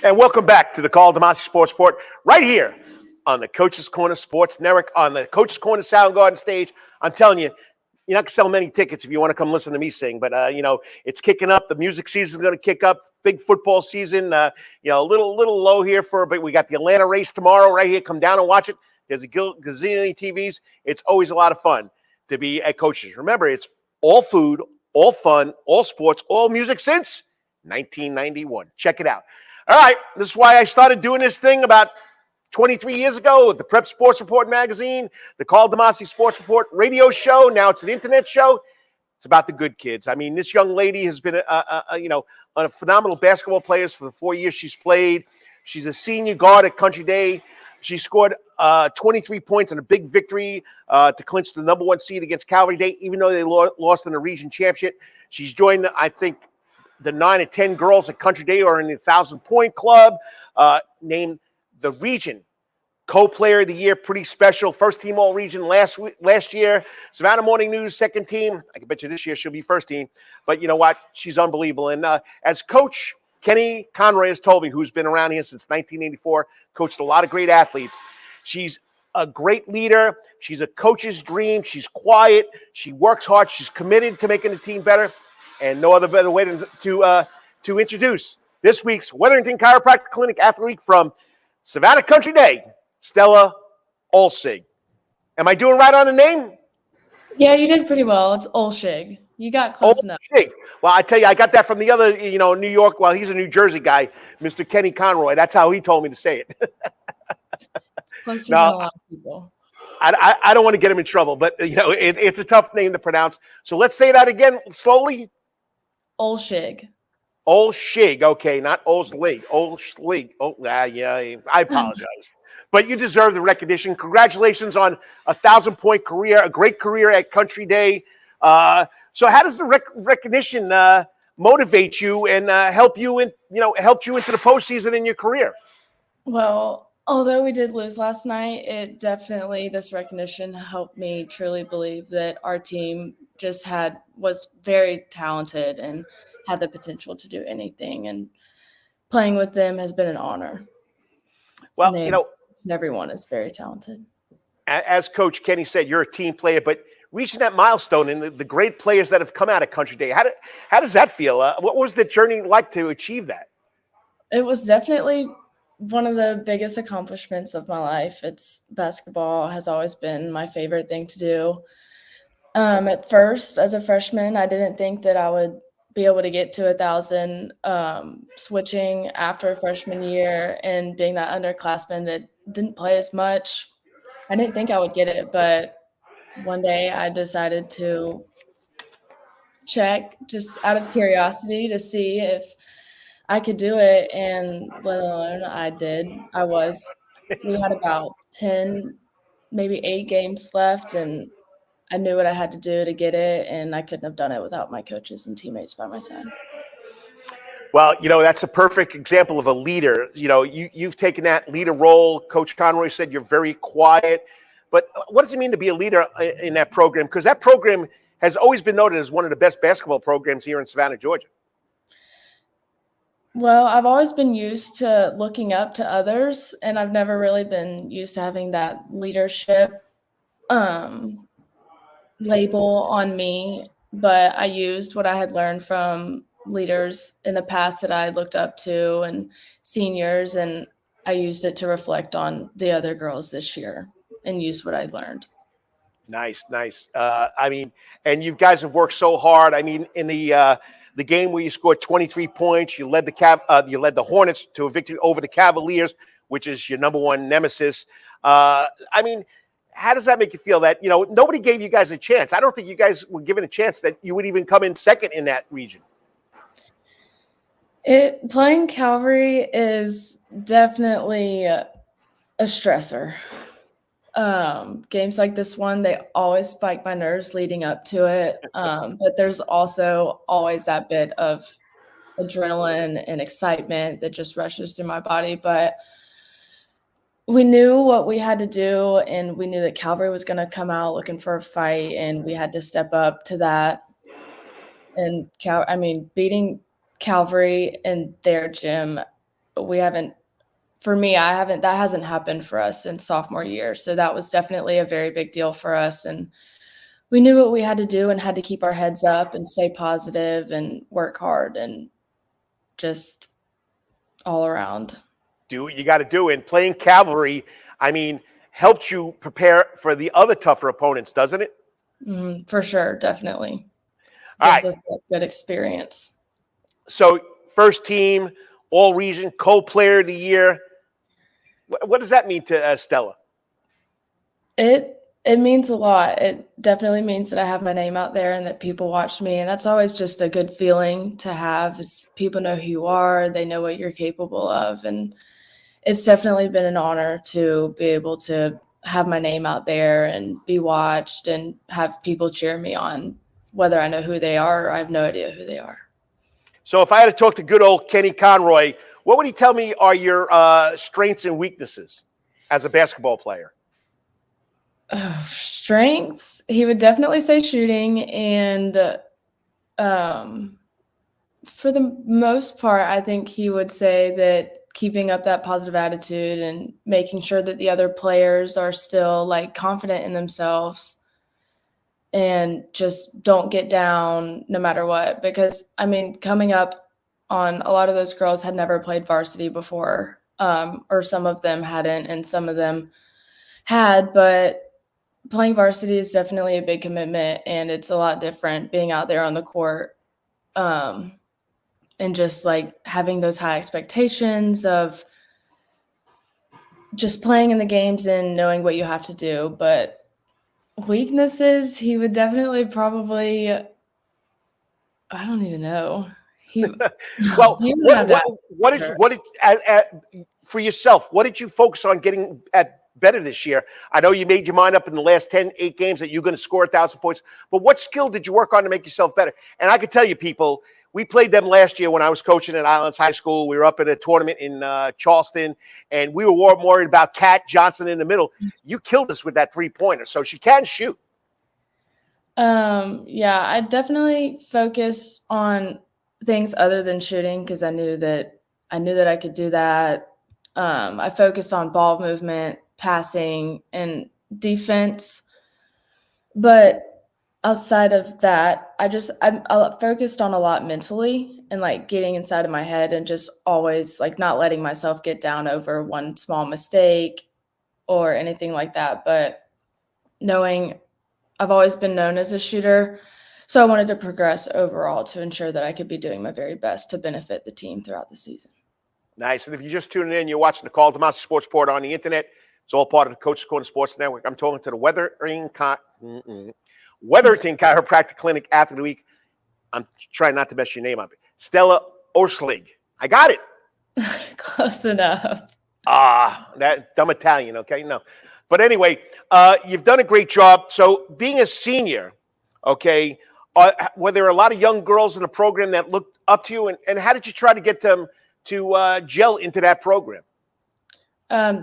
And welcome back to the Karl DeMasi Sports Report right here on the Coach's Corner Sports Network, on the Coach's Corner Soundgarden stage. I'm telling you, you're not going to sell many tickets if you want to come listen to me sing. But, it's kicking up. The music season is going to kick up. Big football season. A little low here but we got the Atlanta race tomorrow right here. Come down and watch it. There's a gazillion TVs. It's always a lot of fun to be at Coach's. Remember, it's all food, all fun, all sports, all music since 1991. Check it out. All right, this is why I started doing this thing about 23 years ago with the Prep Sports Report magazine, the Karl DeMasi Sports Report radio show. Now it's an internet show. It's about the good kids. I mean, this young lady has been a phenomenal basketball player for the 4 years she's played. She's a senior guard at Country Day. She scored 23 points in a big victory to clinch the number 1 seed against Calvary Day, even though they lost in the region championship. She's joined, I think, the 9 or 10 girls at Country Day are in the 1,000-point club, named the region co-player of the year. Pretty special. First team all region last year. Savannah Morning News, second team. I can bet you this year she'll be first team. But you know what? She's unbelievable. And as Coach Kenny Conroy has told me, who's been around here since 1984, coached a lot of great athletes. She's a great leader. She's a coach's dream. She's quiet. She works hard. She's committed to making the team better. And no other better way to introduce this week's Weatherington Chiropractic Clinic Athlete Week from Savannah Country Day, Stella Olsig. Am I doing right on the name? Yeah, you did pretty well. It's Olshig. You got close enough. Well, I tell you, I got that from the other, New York. Well, he's a New Jersey guy, Mr. Kenny Conroy. That's how he told me to say it. It's closer than a lot of people. I don't want to get him in trouble, but it's a tough name to pronounce. So let's say that again slowly. Olshig. Olshig, okay, not Olslig. Olshig. Oh, yeah, I apologize. But you deserve the recognition. Congratulations on a 1,000-point career, a great career at Country Day. So how does the recognition motivate you and helped you into the postseason in your career? Well, although we did lose last night, this recognition helped me truly believe that our team was very talented and had the potential to do anything. And playing with them has been an honor. Well, and everyone is very talented. As Coach Kenny said, you're a team player, but reaching that milestone and the great players that have come out of Country Day, how does that feel? What was the journey like to achieve that? It was definitely one of the biggest accomplishments of my life. Basketball has always been my favorite thing to do. At first, as a freshman, I didn't think that I would be able to get to 1,000. Switching after freshman year and being that underclassman that didn't play as much, I didn't think I would get it. But one day I decided to check just out of curiosity to see if I could do it, and let alone I did. We had about 10, maybe 8 games left, and I knew what I had to do to get it, and I couldn't have done it without my coaches and teammates by my side. Well, that's a perfect example of a leader. You've taken that leader role. Coach Conroy said you're very quiet. But what does it mean to be a leader in that program? Because that program has always been noted as one of the best basketball programs here in Savannah, Georgia. Well, I've always been used to looking up to others, and I've never really been used to having that leadership label on me. But I used what I had learned from leaders in the past that I looked up to and seniors, and I used it to reflect on the other girls this year and used what I'd learned. Nice. And you guys have worked so hard. In the game where you scored 23 points, you led the Hornets to a victory over the Cavaliers, which is your number one nemesis. How does that make you feel that, nobody gave you guys a chance? I don't think you guys were given a chance that you would even come in second in that region. Playing Calvary is definitely a stressor. Games like this one, they always spike my nerves leading up to it. But there's also always that bit of adrenaline and excitement that just rushes through my body. But we knew what we had to do, and we knew that Calvary was going to come out looking for a fight, and we had to step up to that. And beating Calvary in their gym, that hasn't happened for us since sophomore year. So that was definitely a very big deal for us. And we knew what we had to do and had to keep our heads up and stay positive and work hard and just all around. Do what you got to do. And playing Calvary, helped you prepare for the other tougher opponents, doesn't it? For sure. Definitely. Gives us a good experience. So first team, all region, co-player of the year. What does that mean to Stella? It means a lot. It definitely means that I have my name out there and that people watch me. And that's always just a good feeling to have, is people know who you are. They know what you're capable of. And it's definitely been an honor to be able to have my name out there and be watched and have people cheer me on, whether I know who they are or I have no idea who they are. So if I had to talk to good old Kenny Conroy, what would he tell me are your strengths and weaknesses as a basketball player? Strengths, he would definitely say shooting. And for the most part, I think he would say that keeping up that positive attitude and making sure that the other players are still confident in themselves and just don't get down no matter what. Because, coming up on a lot of those girls had never played varsity before, or some of them hadn't and some of them had. But playing varsity is definitely a big commitment, and it's a lot different being out there on the court and just having those high expectations of just playing in the games and knowing what you have to do. But weaknesses, he would definitely probably, I don't even know. Well, for yourself, what did you focus on getting at better this year? I know you made your mind up in the last 8 games that you're going to score 1,000 points, but what skill did you work on to make yourself better? And I can tell you, people, we played them last year when I was coaching at Islands High School. We were up at a tournament in Charleston, and we were more worried about Kat Johnson in the middle. You killed us with that 3-pointer, so she can shoot. Yeah, I definitely focused on things other than shooting because I knew that I could do that. I focused on ball movement, passing, and defense. But outside of that, I focused on a lot mentally and like getting inside of my head and just always like not letting myself get down over one small mistake or anything like that. But knowing I've always been known as a shooter, so I wanted to progress overall to ensure that I could be doing my very best to benefit the team throughout the season. Nice. And if you're just tuning in, you're watching the Karl DeMasi Sports Report on the internet. It's all part of the Coach's Corner Sports Network. I'm talking to the Wetherington Chiropractic Clinic Athlete of the Week. I'm trying not to mess your name up. Stella Orslig. I got it. Close enough. That dumb Italian, okay? No. But anyway, you've done a great job. So being a senior, okay, were there a lot of young girls in the program that looked up to you? And how did you try to get them to gel into that program?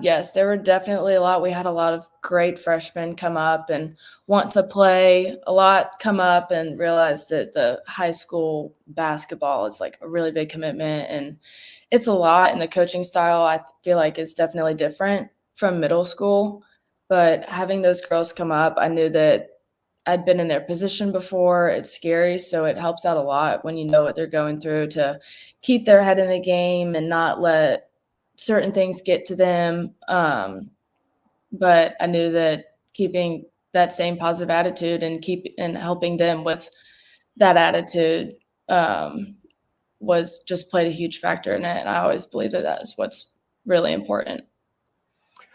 Yes, there were definitely a lot. We had a lot of great freshmen come up and want to play, a lot come up and realize that the high school basketball is like a really big commitment, and it's a lot. And the coaching style, I feel like, is definitely different from middle school. But having those girls come up, I knew that I'd been in their position before. It's scary, so it helps out a lot when you know what they're going through to keep their head in the game and not let certain things get to them. But I knew that keeping that same positive attitude and helping them with that attitude was just played a huge factor in it. And I always believe that that is what's really important.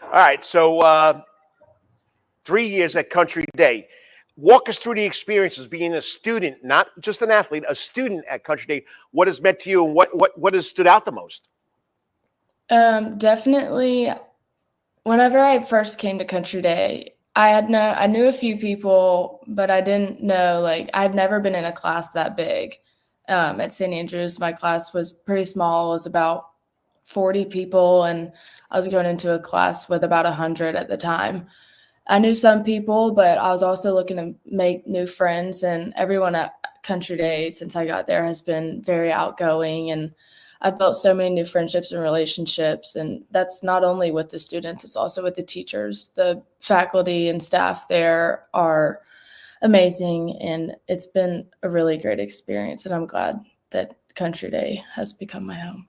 All right. So 3 years at Country Day. Walk us through the experiences being a student, not just an athlete, a student at Country Day. What has meant to you, and what has stood out the most? Definitely. Whenever I first came to Country Day, I knew a few people, but I didn't know, like, I'd never been in a class that big. At St. Andrews, my class was pretty small. It was about 40 people, and I was going into a class with about 100 at the time. I knew some people, but I was also looking to make new friends, and everyone at Country Day since I got there has been very outgoing, and I've built so many new friendships and relationships, and that's not only with the students, it's also with the teachers. The faculty and staff there are amazing, and it's been a really great experience, and I'm glad that Country Day has become my home.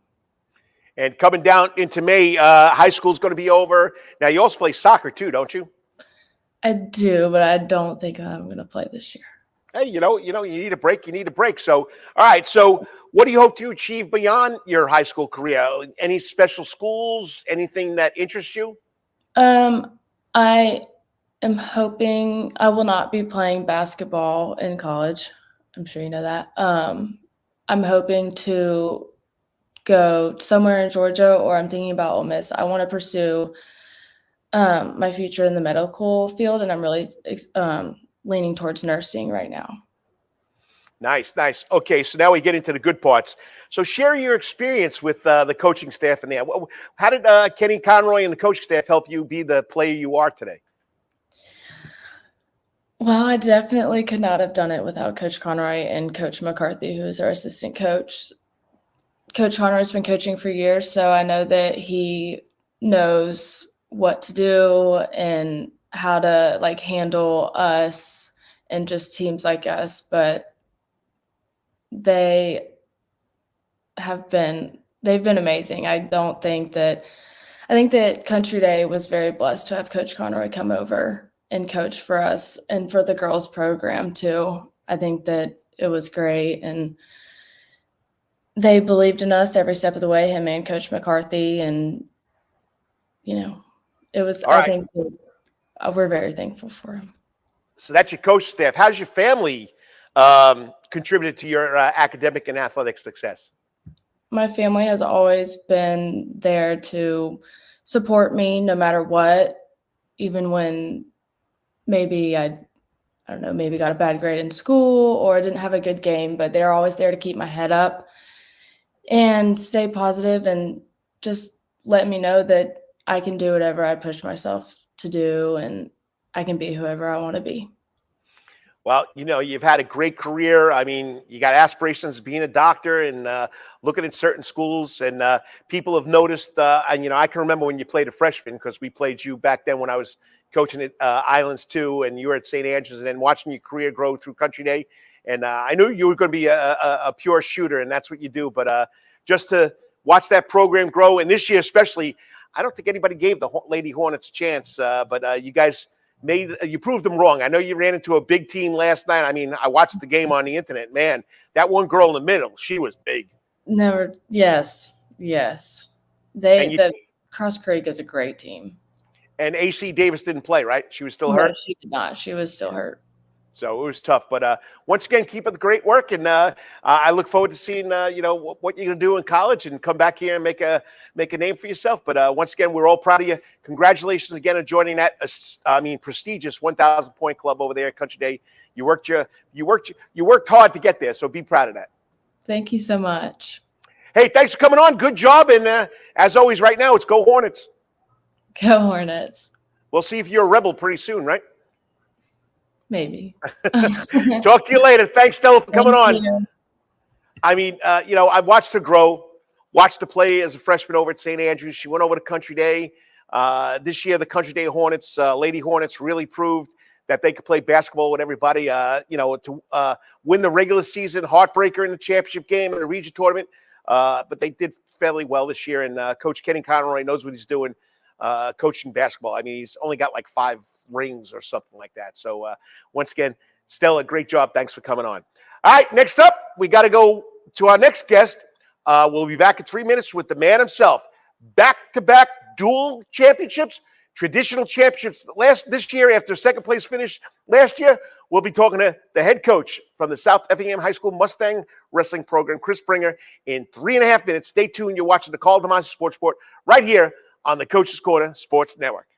And coming down into May, high school's going to be over. Now, you also play soccer too, don't you? I do, but I don't think I'm going to play this year. Hey, you need a break. You need a break. So, all right. So, what do you hope to achieve beyond your high school career? Any special schools? Anything that interests you? I am hoping I will not be playing basketball in college. I'm sure you know that. I'm hoping to go somewhere in Georgia, or I'm thinking about Ole Miss. I want to pursue my future in the medical field, and I'm really leaning towards nursing right now. Nice. Okay, so now we get into the good parts. So share your experience with the coaching staff in there. How did Kenny Conroy and the coaching staff help you be the player you are today? Well, I definitely could not have done it without Coach Conroy and Coach McCarthy, who is our assistant coach. Coach Conroy has been coaching for years, so I know that he knows what to do and how to like handle us and just teams like us. But they've been amazing. I think that Country Day was very blessed to have Coach Conroy come over and coach for us and for the girls program too. I think that it was great, and they believed in us every step of the way, him and Coach McCarthy, and it was, I think we're very thankful for him. So that's your coach staff. How's your family contributed to your academic and athletic success? My family has always been there to support me no matter what, even when maybe maybe got a bad grade in school or didn't have a good game, but they're always there to keep my head up and stay positive and just let me know that I can do whatever I push myself to do, and I can be whoever I want to be. Well, you've had a great career. I mean, you got aspirations of being a doctor and looking at certain schools, and people have noticed. And I can remember when you played a freshman, because we played you back then when I was coaching at Islands too, and you were at St. Andrews, and then watching your career grow through Country Day. And I knew you were going to be a pure shooter, and that's what you do. But just to watch that program grow, and this year especially, I don't think anybody gave the Lady Hornets a chance. But you guys you proved them wrong. I know you ran into a big team last night. I mean, I watched the game on the internet. Man, that one girl in the middle, she was big. Yes. The Cross Creek is a great team. And AC Davis didn't play, right? She was still No, hurt? she did not. She was still hurt. So it was tough. But once again, keep up the great work. And I look forward to seeing, what you're going to do in college and come back here and make a name for yourself. But once again, we're all proud of you. Congratulations again on joining that, prestigious 1,000-point club over there at Country Day. You worked hard to get there. So be proud of that. Thank you so much. Hey, thanks for coming on. Good job. And as always, right now, it's Go Hornets. Go Hornets. We'll see if you're a Rebel pretty soon, right? Maybe. Talk to you later. Thanks, Stella, for coming on. You. I mean, I've watched her grow, watched her play as a freshman over at St. Andrews. She went over to Country Day. This year, the Country Day Hornets, Lady Hornets, really proved that they could play basketball with everybody. To win the regular season, heartbreaker in the championship game in the region tournament. But they did fairly well this year. And Coach Kenny Conroy knows what he's doing coaching basketball. I mean, he's only got like 5 rings or something like that. So once again, Stella, great job. Thanks for coming on. All right, next up, we got to go to our next guest. We'll be back in 3 minutes with the man himself. Back-to-back dual championships, traditional championships this year after second place finish last year. We'll be talking to the head coach from the South Effingham High School Mustang Wrestling Program, Chris Springer, in 3.5 minutes. Stay tuned. You're watching the Karl DeMasi Sports Report right here on the Coach's Corner Sports Network.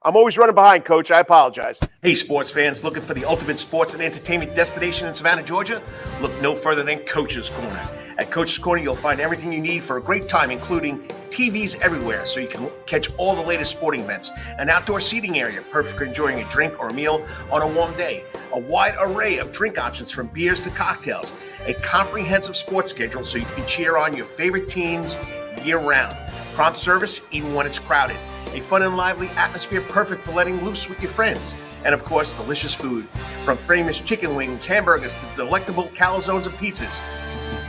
I'm always running behind, Coach. I apologize. Hey, sports fans, looking for the ultimate sports and entertainment destination in Savannah, Georgia? Look no further than Coach's Corner. At Coach's Corner, you'll find everything you need for a great time, including TVs everywhere so you can catch all the latest sporting events, an outdoor seating area, perfect for enjoying a drink or a meal on a warm day, a wide array of drink options from beers to cocktails, a comprehensive sports schedule so you can cheer on your favorite teams year-round, prompt service even when it's crowded, a fun and lively atmosphere perfect for letting loose with your friends. And of course, delicious food. From famous chicken wings, hamburgers, to delectable calzones and pizzas.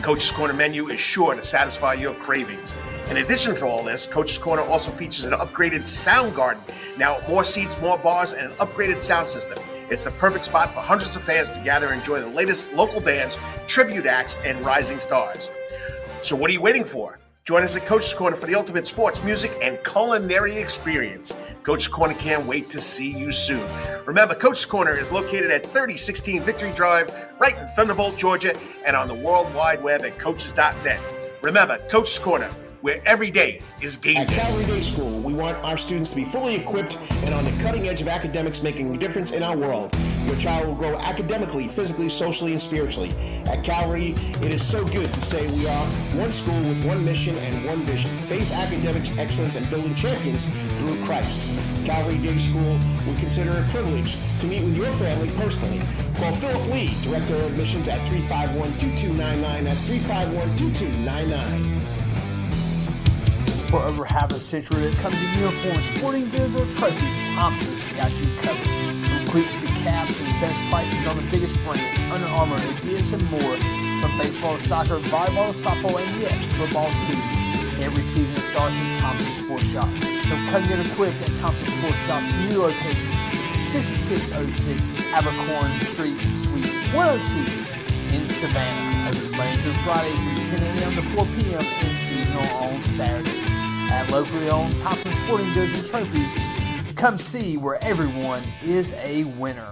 Coach's Corner menu is sure to satisfy your cravings. In addition to all this, Coach's Corner also features an upgraded sound garden. Now, more seats, more bars, and an upgraded sound system. It's the perfect spot for hundreds of fans to gather and enjoy the latest local bands, tribute acts, and rising stars. So what are you waiting for? Join us at Coach's Corner for the ultimate sports, music, and culinary experience. Coach's Corner can't wait to see you soon. Remember, Coach's Corner is located at 3016 Victory Drive, right in Thunderbolt, Georgia, and on the World Wide Web at coaches.net. Remember, Coach's Corner, where every day is game At day. Calvary Day School, we want our students to be fully equipped and on the cutting edge of academics, making a difference in our world. Your child will grow academically, physically, socially, and spiritually. At Calvary, it is so good to say we are one school with one mission and one vision: faith, academics, excellence, and building champions through Christ. Calvary Day School, we consider it a privilege to meet with your family personally. Call Philip Lee, Director of Admissions, at 351-2299. That's 351-2299. For over half a century, it comes in uniforms, sporting goods, or trophies, Thompson's got you covered. From cleats to caps and best prices on the biggest brands, Under Armour, Adidas, and more. From baseball to soccer, volleyball to softball, and yes, football too. Every season starts at Thompson Sports Shop. From Come Get Equipped at Thompson Sports Shop's new location, 6606 Abercorn Street, Suite 102 in Savannah. Open Monday through Friday from 10 a.m. to 4 p.m. and seasonal on Saturdays. At locally owned Thompson Sporting Goods and Trophies, come see where everyone is a winner.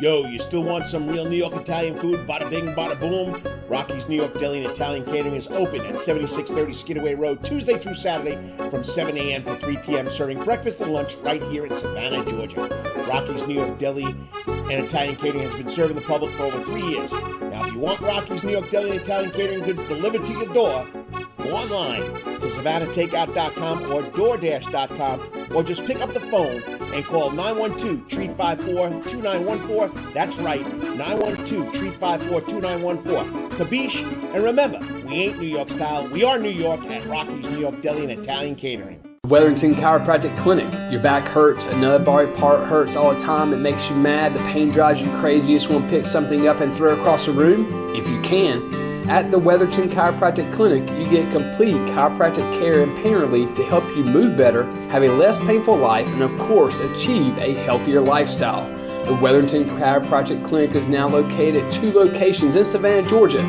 Yo, you still want some real New York Italian food? Bada bing, bada boom. Rocky's New York Deli and Italian Catering is open at 7630 Skidaway Road, Tuesday through Saturday from 7 a.m. to 3 p.m., serving breakfast and lunch right here in Savannah, Georgia. Rocky's New York Deli and Italian Catering has been serving the public for over 3 years. Now, if you want Rocky's New York Deli and Italian Catering goods delivered to your door, go online to SavannahTakeout.com or DoorDash.com, or just pick up the phone and call 912-354-2914. That's right, 912-354-2914. Kabish, and remember, we ain't New York style. We are New York at Rocky's New York Deli and Italian Catering. Weatherington Chiropractic Clinic. Your back hurts, another body part hurts all the time. It makes you mad. The pain drives you crazy. You just want to pick something up and throw it across the room? If you can. At the Weatherton Chiropractic Clinic, you get complete chiropractic care and pain relief to help you move better, have a less painful life, and of course, achieve a healthier lifestyle. The Weatherton Chiropractic Clinic is now located at 2 locations in Savannah, Georgia,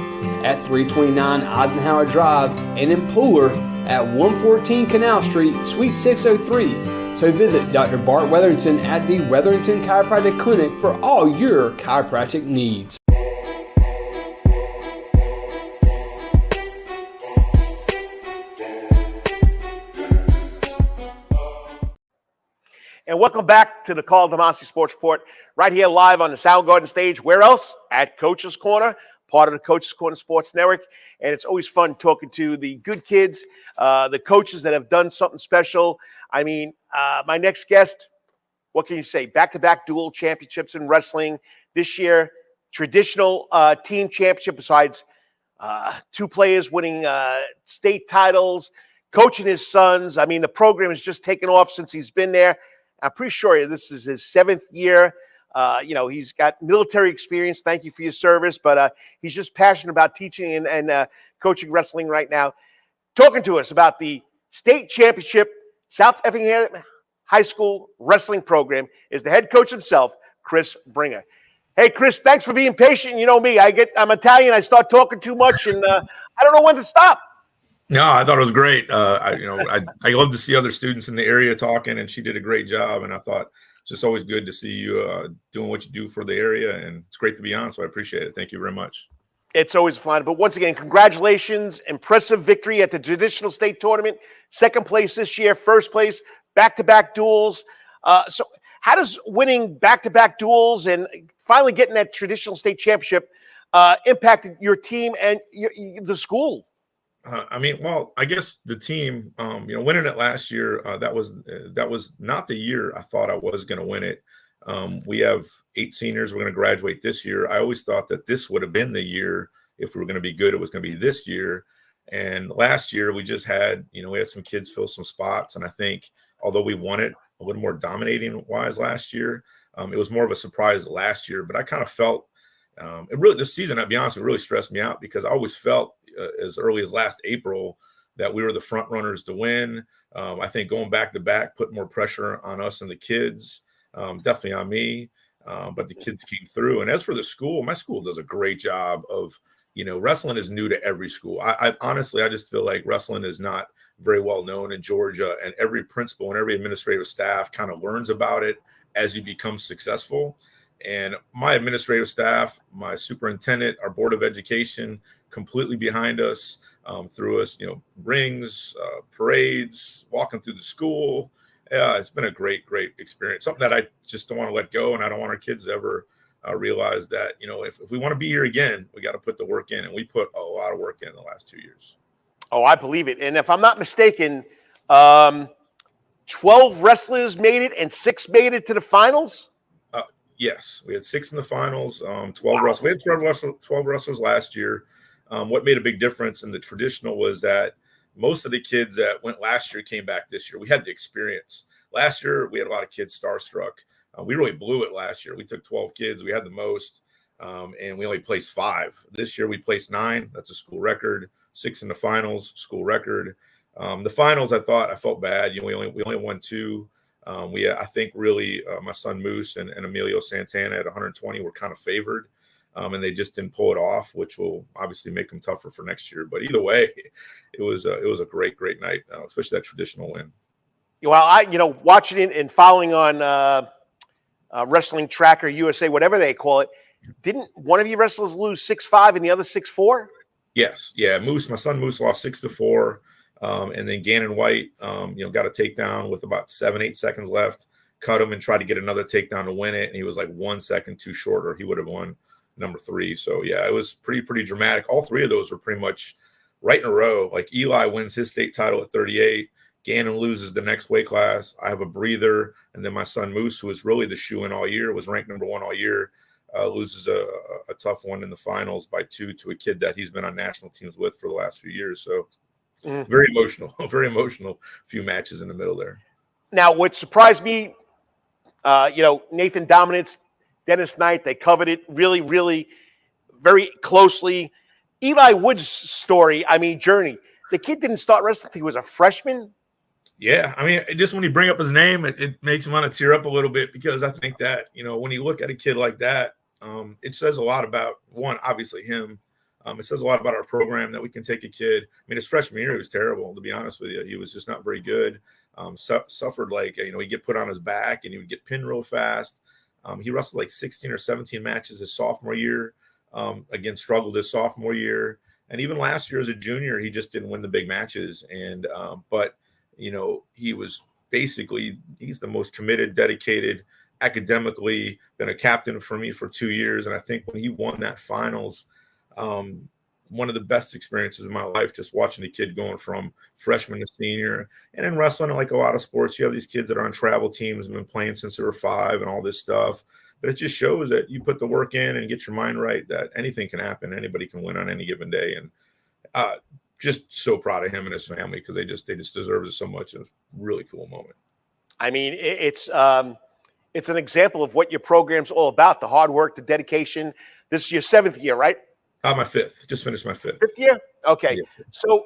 at 329 Eisenhower Drive and in Pooler at 114 Canal Street, Suite 603. So visit Dr. Bart Weatherington at the Weatherington Chiropractic Clinic for all your chiropractic needs. And welcome back to the Karl DeMasi Sports Report, right here live on the Soundgarden stage. Where else? At Coach's Corner, part of the Coach's Corner Sports Network. And it's always fun talking to the good kids, the coaches that have done something special. I mean, my next guest, what can you say? Back-to-back dual championships in wrestling. This year, traditional team championship besides 2 players winning state titles, coaching his sons. I mean, the program has just taken off since he's been there. I'm pretty sure this is his 7th year. He's got military experience. Thank you for your service. But he's just passionate about teaching and coaching wrestling right now. Talking to us about the state championship South Effingham High School wrestling program is the head coach himself, Chris Bringer. Hey, Chris, thanks for being patient. You know me. I'm Italian. I start talking too much, and I don't know when to stop. No, I thought it was great. I love to see other students in the area talking, and she did a great job. And I thought it's just always good to see you doing what you do for the area, and it's great to be on. So I appreciate it. Thank you very much. It's always fun. But once again, congratulations. Impressive victory at the traditional state tournament. 2nd place this year, 1st place, back-to-back duels. So how does winning back-to-back duels and finally getting that traditional state championship impacted your team and the school? I guess the team, winning it last year, that was not the year I thought I was going to win it. We have 8 seniors. We're going to graduate this year. I always thought that this would have been the year. If we were going to be good, it was going to be this year. And last year we just had, we had some kids fill some spots. And I think although we won it a little more dominating wise last year, it was more of a surprise last year. But I kind of felt this season, I'll be honest, it really stressed me out because I always felt as early as last April that we were the front runners to win. I think going back to back put more pressure on us and the kids, definitely on me. But the kids came through. And as for the school, my school does a great job of, wrestling is new to every school. I honestly just feel like wrestling is not very well known in Georgia, and every principal and every administrative staff kind of learns about it as you become successful. And my administrative staff, my superintendent, our board of education, completely behind us, through us, rings, parades, walking through the school. Yeah, it's been a great, great experience. Something that I just don't want to let go, and I don't want our kids to ever realize that, if we want to be here again, we got to put the work in, and we put a lot of work in the last 2 years. Oh, I believe it. And if I'm not mistaken, 12 wrestlers made it, and 6 made it to the finals. Yes, we had 6 in the finals, 12 wrestlers. We had 12 wrestlers last year. What made a big difference in the traditional was that most of the kids that went last year came back this year. We had the experience. Last year, we had a lot of kids starstruck. We really blew it last year. We took 12 kids. We had the most, and we only placed 5. This year, we placed 9. That's a school record. 6 in the finals, school record. The finals, I felt bad. We only won 2. I think really my son Moose and Emilio Santana at 120 were kind of favored, and they just didn't pull it off, which will obviously make them tougher for next year. But either way, it was a great, great night, especially that traditional win. Well, watching it and following on Wrestling Tracker USA, whatever they call it, didn't one of you wrestlers lose 6-5 and the other 6-4? Yes, yeah. Moose, my son Moose lost 6-4. And then Gannon White, got a takedown with about 7-8 seconds left, cut him and tried to get another takedown to win it. And he was like 1 second too short, or he would have won number 3. So yeah, it was pretty dramatic. All 3 of those were pretty much right in a row. Like Eli wins his state title at 38. Gannon loses the next weight class. I have a breather. And then my son Moose, who was really the shoe-in all year, was ranked number 1 all year, loses a tough one in the finals by 2 to a kid that he's been on national teams with for the last few years. So very emotional few matches in the middle there. Now, what surprised me, Nathan Dominance, Dennis Knight, they covered it really, really very closely. Eli Wood's story, journey. The kid didn't start wrestling until he was a freshman. Yeah, just when you bring up his name, it makes me want to tear up a little bit, because I think that, when you look at a kid like that, it says a lot about, one, obviously him. It says a lot about our program that we can take a kid. His freshman year, he was terrible, to be honest with you. He was just not very good. Suffered he'd get put on his back and he would get pinned real fast. He wrestled like 16 or 17 matches his sophomore year. Again, struggled his sophomore year. And even last year as a junior, he just didn't win the big matches. And, but he was basically, he's the most committed, dedicated, academically, been a captain for me for 2 years. And I think when he won that finals, one of the best experiences of my life, just watching the kid going from freshman to senior. And in wrestling, like a lot of sports, you have these kids that are on travel teams and been playing since they were 5 and all this stuff. But it just shows that you put the work in and get your mind right, that anything can happen. Anybody can win on any given day. And just so proud of him and his family, because they just deserve it so much. It's a really cool moment. It's an example of what your program's all about, the hard work, the dedication. This is your 7th year, right? My 5th. Just finished my 5th. 5th year? Okay. Yeah. So,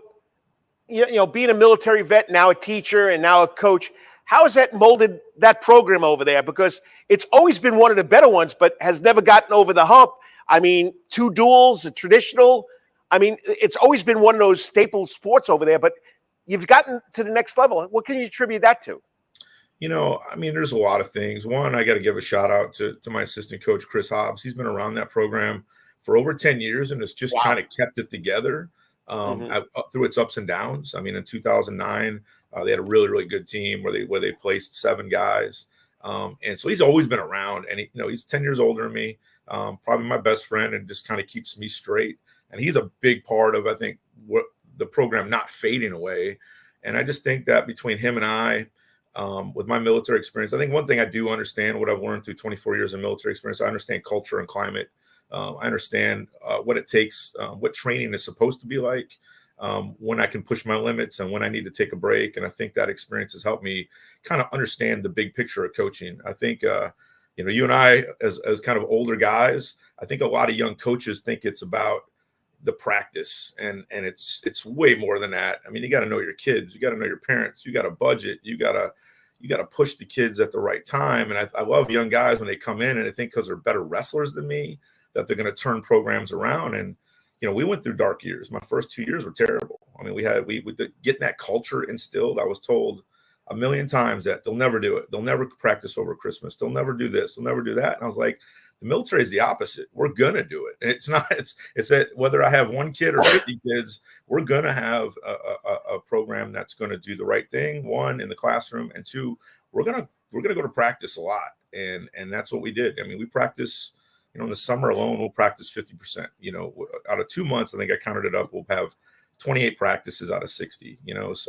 being a military vet, now a teacher, and now a coach, how has that molded that program over there? Because it's always been one of the better ones, but has never gotten over the hump. 2 duels, a traditional. It's always been one of those staple sports over there, but you've gotten to the next level. What can you attribute that to? There's a lot of things. One, I got to give a shout out to my assistant coach, Chris Hobbs. He's been around that program for over 10 years and has just kind of kept it together through its ups and downs. In 2009, they had a really, really good team where they placed 7 guys. And so he's always been around, and he's 10 years older than me, probably my best friend, and just kind of keeps me straight. And he's a big part of, I think, what the program not fading away. And I just think that between him and I, with my military experience, I think one thing I do understand, what I've learned through 24 years of military experience, I understand culture and climate. I understand what it takes, what training is supposed to be like, when I can push my limits and when I need to take a break. And I think that experience has helped me kind of understand the big picture of coaching. I think, you and I, as kind of older guys, I think a lot of young coaches think it's about the practice, and it's way more than that. You got to know your kids, you got to know your parents, you got to budget, you got to push the kids at the right time. And I love young guys when they come in and they think because they're better wrestlers than me that they're going to turn programs around. And we went through dark years. My first 2 years were terrible. We getting that culture instilled. I was told a million times that they'll never do it. They'll never practice over Christmas. They'll never do this. They'll never do that. And I was like, the military is the opposite. We're going to do it. It's that whether I have 1 kid or 50 kids, we're going to have a program that's going to do the right thing. 1, in the classroom, and 2, we're going to go to practice a lot. And that's what we did. We practice, in the summer alone, we'll practice 50%, out of 2 months. I think I counted it up. We'll have 28 practices out of 60,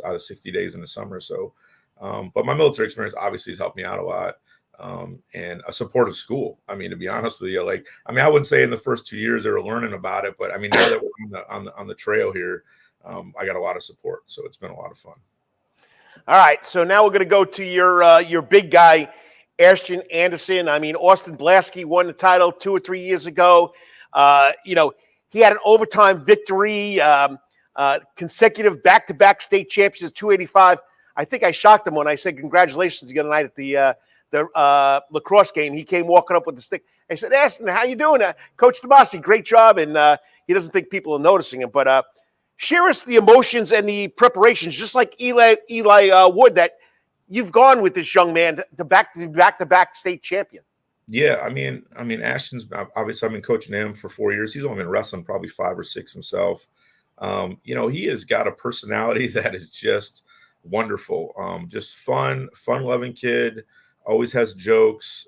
out of 60 days in the summer. So, but my military experience obviously has helped me out a lot. And a supportive school. To be honest with you, I wouldn't say in the first 2 years they were learning about it, but now that we're on the trail here, I got a lot of support. So it's been a lot of fun. All right. So now we're going to go to your big guy, Ashton Anderson. Austin Blasky won the title 2 or 3 years ago. He had an overtime victory, consecutive back-to-back state champions at 285. I think I shocked him when I said congratulations the other night at the lacrosse game. He came walking up with the stick. I said, Ashton, how you doing? Coach DeMasi, great job. And he doesn't think people are noticing him. But share us the emotions and the preparations, just like Eli Wood, that you've gone with this young man to back-to-back state champion. Yeah, Ashton's obviously, I've been coaching him for 4 years. He's only been wrestling probably 5 or 6 himself. He has got a personality that is just wonderful. Just fun-loving kid. Always has jokes.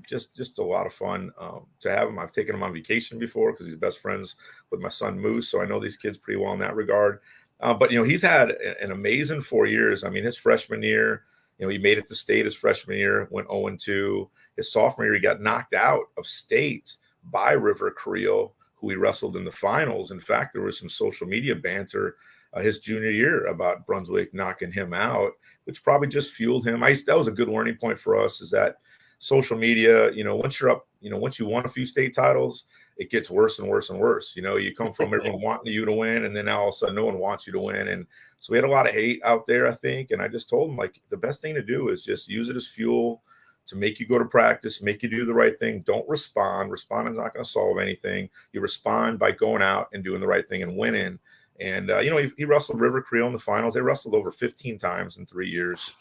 Just a lot of fun to have him. I've taken him on vacation before because he's best friends with my son Moose, so I know these kids pretty well in that regard. But he's had an amazing 4 years. I mean, his freshman year, he made it to state his freshman year, went 0-2. His sophomore year, he got knocked out of state by River Creel, who he wrestled in the finals. In fact, there was some social media banter his junior year about Brunswick knocking him out, which probably just fueled him. That was a good learning point for us, is that social media, once you're up, once you won a few state titles, it gets worse and worse and worse. You come from everyone wanting you to win, and then now all of a sudden no one wants you to win. And so we had a lot of hate out there, I think. And I just told him, like, the best thing to do is just use it as fuel to make you go to practice, make you do the right thing. Don't respond. Responding is not going to solve anything. You respond by going out and doing the right thing and winning. And, he wrestled River Creel in the finals. They wrestled over 15 times in 3 years.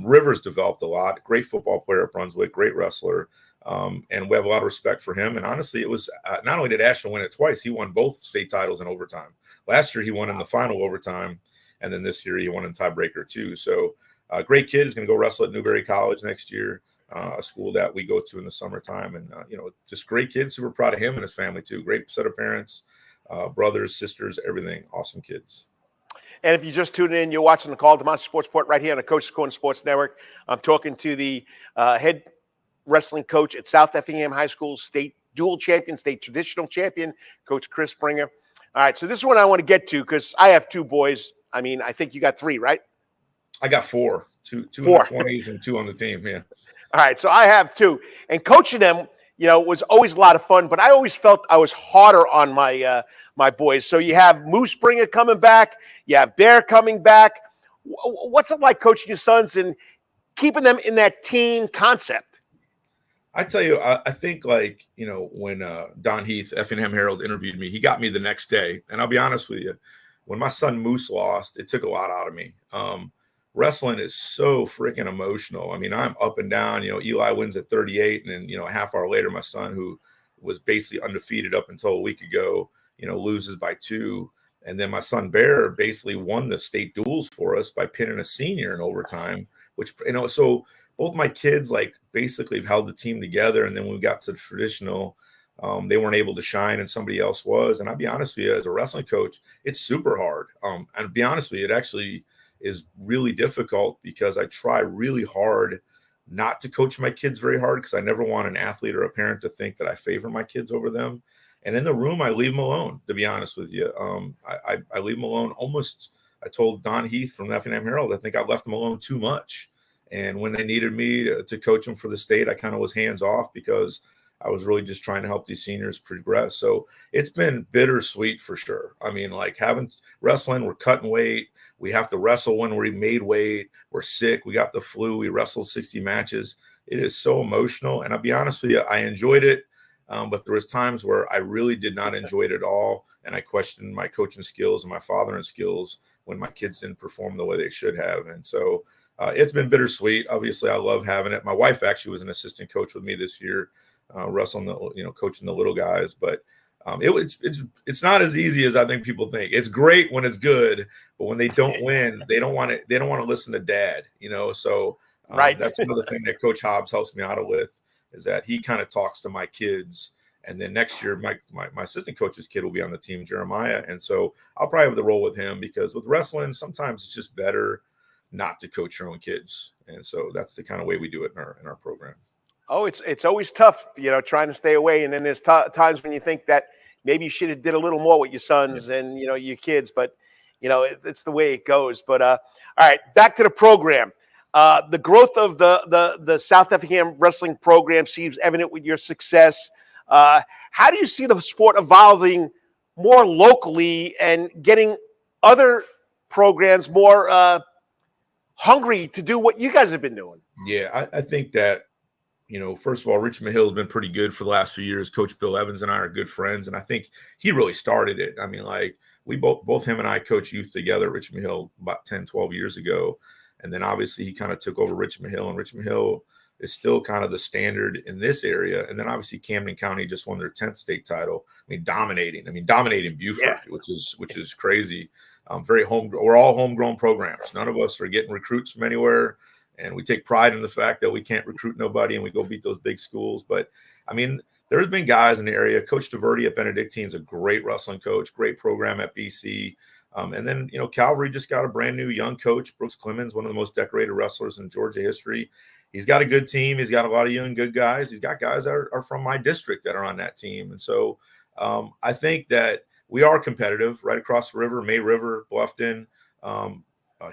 Rivers developed a lot. Great football player at Brunswick, great wrestler. And we have a lot of respect for him. And honestly, it was not only did Ashton win it twice, he won both state titles in overtime. Last year, he won in the final overtime. And then this year, he won in tiebreaker too. So great kid. Is going to go wrestle at Newberry College next year, a school that we go to in the summertime. And, just great kids. Super proud of him and his family too. Great set of parents, brothers, sisters, everything. Awesome kids. And if you just tuned in, you're watching the Karl DeMasi Sports Report right here on the Coach's Corner Sports Network. I'm talking to the head wrestling coach at South Effingham High School, state dual champion, state traditional champion, Coach Chris Springer. All right, so this is what I want to get to, because I have two boys. I mean, I think you got three, right? I got four, two in the 20s and two on the team, yeah. All right, so I have two. And coaching them, was always a lot of fun, but I always felt I was harder on my my boys. So you have Moose Springer coming back, you have Bear coming back. What's it like coaching your sons and keeping them in that team concept? I tell you, I think, like, when Don Heath, Effingham Herald, interviewed me, he got me the next day. And I'll be honest with you, when my son Moose lost, it took a lot out of me. Wrestling is so freaking emotional. I mean, I'm up and down. Eli wins at 38, and then, a half hour later, my son, who was basically undefeated up until a week ago, loses by 2. And then my son Bear basically won the state duels for us by pinning a senior in overtime, which, so both my kids, like, basically have held the team together. And then when we got to the traditional, they weren't able to shine and somebody else was. And I'll be honest with you, as a wrestling coach, it's super hard. And to be honest with you, it actually is really difficult, because I try really hard not to coach my kids very hard, because I never want an athlete or a parent to think that I favor my kids over them. And in the room, I leave them alone, to be honest with you. I leave them alone almost. I told Don Heath from the Effingham Herald, I think I left them alone too much. And when they needed me to coach them for the state, I kind of was hands off, because I was really just trying to help these seniors progress. So it's been bittersweet for sure. I mean, like, having wrestling, we're cutting weight. We have to wrestle when we made weight. We're sick. We got the flu. We wrestled 60 matches. It is so emotional. And I'll be honest with you, I enjoyed it. But there was times where I really did not enjoy it at all. And I questioned my coaching skills and my fathering skills when my kids didn't perform the way they should have. And so it's been bittersweet. Obviously, I love having it. My wife actually was an assistant coach with me this year, wrestling coaching the little guys. But it's not as easy as I think people think. It's great when it's good, but when they don't win, they don't want to listen to dad. So right. That's another thing that Coach Hobbs helps me out with, is that he kind of talks to my kids. And then next year, my assistant coach's kid will be on the team, Jeremiah. And so I'll probably have the role with him, because with wrestling, sometimes it's just better not to coach your own kids. And so that's the kind of way we do it in our program. Oh, it's always tough, trying to stay away. And then there's times when you think that maybe you should have did a little more with your sons and, your kids, but, it's the way it goes. But all right, back to the program. The growth of the South Effingham wrestling program seems evident with your success. How do you see the sport evolving more locally and getting other programs more hungry to do what you guys have been doing? Yeah, I think that, first of all, Richmond Hill has been pretty good for the last few years. Coach Bill Evans and I are good friends, and I think he really started it. I mean, like, we both him and I coached youth together at Richmond Hill about 10, 12 years ago. And then obviously he kind of took over Richmond Hill, and Richmond Hill is still kind of the standard in this area. And then obviously Camden County just won their 10th state title. Dominating Beaufort, which is crazy. We're all homegrown programs. None of us are getting recruits from anywhere. And we take pride in the fact that we can't recruit nobody and we go beat those big schools. But there's been guys in the area. Coach DeVerde at Benedictine is a great wrestling coach, great program at BC. And then, Calvary just got a brand new young coach, Brooks Clemens, one of the most decorated wrestlers in Georgia history. He's got a good team. He's got a lot of young, good guys. He's got guys that are from my district that are on that team. And so I think that we are competitive right across the river, May River, Bluffton,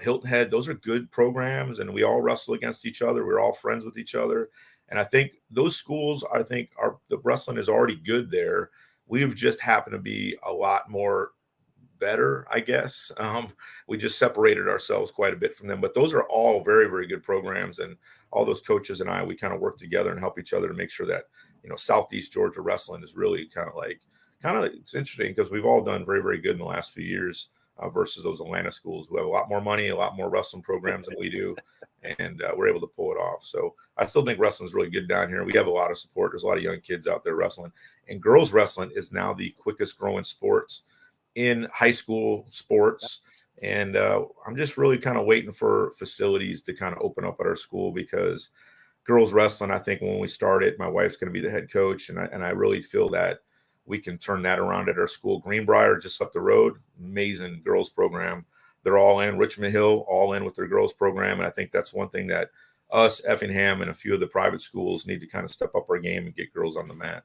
Hilton Head. Those are good programs, and we all wrestle against each other. We're all friends with each other. And I think those schools, the wrestling is already good there. We've just happened to be a lot more better, I guess. We just separated ourselves quite a bit from them, but those are all very, very good programs. And all those coaches and we kind of work together and help each other to make sure that, Southeast Georgia wrestling is really it's interesting because we've all done very, very good in the last few years versus those Atlanta schools who have a lot more money, a lot more wrestling programs than we do. And we're able to pull it off. So I still think wrestling is really good down here. We have a lot of support. There's a lot of young kids out there wrestling, and girls wrestling is now the quickest growing sports in high school sports. And I'm just really kind of waiting for facilities to kind of open up at our school, because girls wrestling, I think when we start it, my wife's going to be the head coach. And I really feel that we can turn that around at our school. Greenbrier, just up the road, amazing girls program. They're all in. Richmond Hill, all in with their girls program. And I think that's one thing that us, Effingham, and a few of the private schools need to kind of step up our game and get girls on the mat.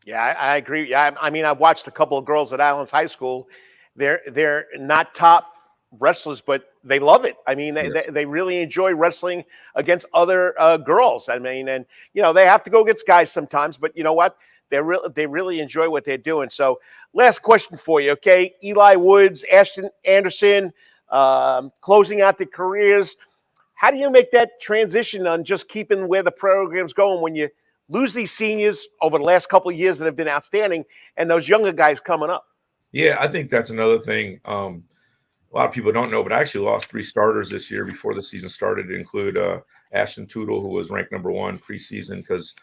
Yeah, I agree. Yeah, I mean, I've watched a couple of girls at Allen's High School. They're not top wrestlers, but they love it. I mean, they really enjoy wrestling against other girls. I mean, and they have to go against guys sometimes, but you know what? They really enjoy what they're doing. So, last question for you, okay? Eli Woods, Ashton Anderson, closing out their careers. How do you make that transition on just keeping where the program's going when you lose these seniors over the last couple of years that have been outstanding, and those younger guys coming up? Yeah, I think that's another thing. A lot of people don't know, but I actually lost 3 starters this year before the season started, to include Ashton Tootle, who was ranked number 1 preseason because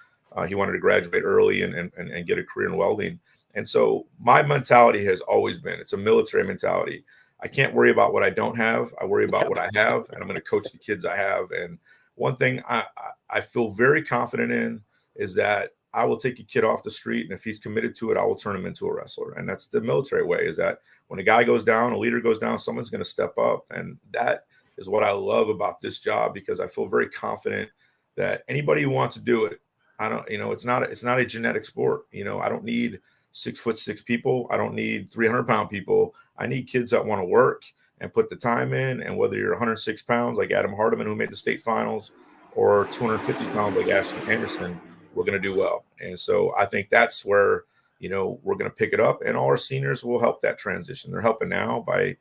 he wanted to graduate early and get a career in welding. And so my mentality has always been, it's a military mentality. I can't worry about what I don't have. I worry about what I have, and I'm going to coach the kids I have. And one thing I feel very confident in is that I will take a kid off the street, and if he's committed to it, I will turn him into a wrestler. And that's the military way, is that when a guy goes down, a leader goes down, someone's going to step up. And that is what I love about this job, because I feel very confident that anybody who wants to do it, it's not a genetic sport. I don't need 6'6" people. I don't need 300-pound people. I need kids that want to work and put the time in. And whether you're 106 pounds like Adam Hardiman, who made the state finals, or 250 pounds like Ashton Anderson, we're going to do well. And so I think that's where, we're going to pick it up, and all our seniors will help that transition. They're helping now by,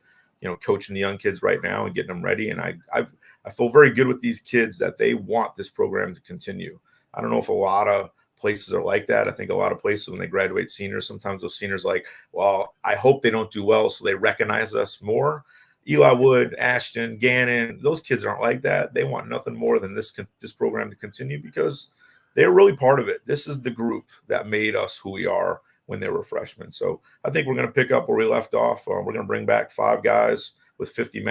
coaching the young kids right now and getting them ready. And I feel very good with these kids that they want this program to continue. I don't know if a lot of places are like that. I think a lot of places, when they graduate seniors, sometimes those seniors like, well, I hope they don't do well, so they recognize us more. Eli Wood, Ashton, Gannon, those kids aren't like that. They want nothing more than this program to continue, because they're really part of it. This is the group that made us who we are when they were freshmen. So I think we're going to pick up where we left off. We're going to bring back 5 guys with 50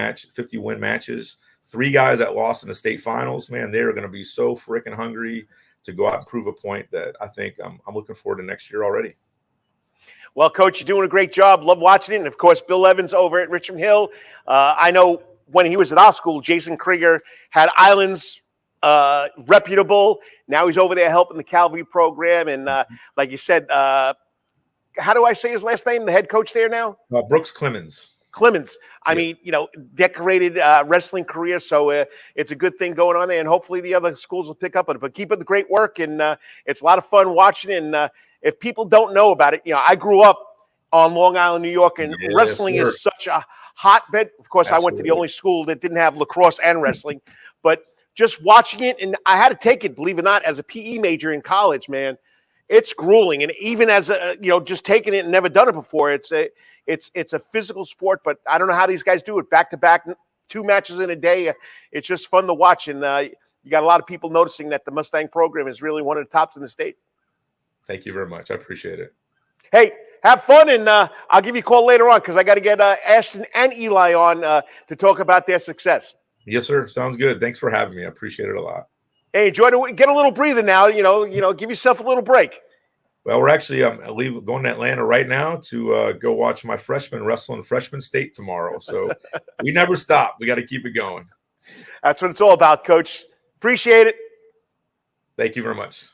win matches, 3 guys that lost in the state finals. Man, they're going to be so freaking hungry to go out and prove a point that I think I'm looking forward to next year already. Well, Coach, you're doing a great job. Love watching it. And, of course, Bill Evans over at Richmond Hill. I know when he was at our school, Jason Krieger had Islands reputable. Now he's over there helping the Calvary program. And like you said, how do I say his last name? The head coach there now? Brooks Clemens. I mean, decorated wrestling career. So it's a good thing going on there. And hopefully the other schools will pick up on it. But keep up the great work. And it's a lot of fun watching. And if people don't know about it, I grew up on Long Island, New York, and wrestling is such a hotbed. Of course, I went to the only school that didn't have lacrosse and wrestling. But just watching it, and I had to take it, believe it or not, as a PE major in college, man. It's grueling. And even as a, just taking it and never done it before, it's a physical sport, but I don't know how these guys do it back to back, 2 matches in a day. It's just fun to watch. And you got a lot of people noticing that the Mustang program is really one of the tops in the state. Thank you very much. I appreciate it. Hey, have fun. And I'll give you a call later on, because I got to get Ashton and Eli on to talk about their success. Yes, sir. Sounds good. Thanks for having me. I appreciate it a lot. Hey, enjoy get a little breather now. Give yourself a little break. Well, we're actually going to Atlanta right now to go watch my freshmen wrestle in freshman state tomorrow. So we never stop. We got to keep it going. That's what it's all about, Coach. Appreciate it. Thank you very much.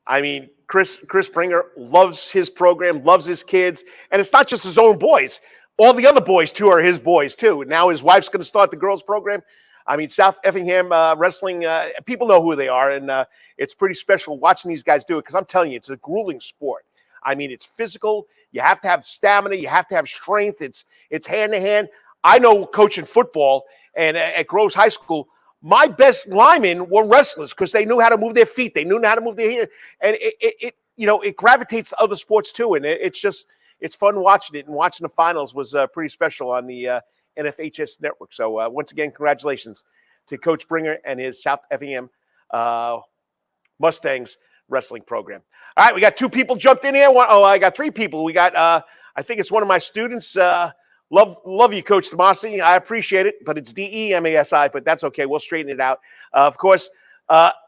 I mean, Chris Springer loves his program, loves his kids, and it's not just his own boys. All the other boys, too, are his boys, too. Now his wife's going to start the girls' program. I mean, South Effingham Wrestling, people know who they are, and it's pretty special watching these guys do it because I'm telling you, it's a grueling sport. I mean, it's physical. You have to have stamina. You have to have strength. It's hand-to-hand. I know coaching football and at Groves High School, my best linemen were wrestlers because they knew how to move their feet. They knew how to move their hands. And it gravitates to other sports too. And it's fun watching it. And watching the finals was pretty special on the NFHS network. So once again, congratulations to Coach Springer and his South Effingham Mustangs wrestling program. All right, we got 2 people jumped in here. I got 3 people. We got, I think it's one of my students. Love you, Coach DeMasi. I appreciate it, but it's DEMASI, but that's okay. We'll straighten it out. Of course,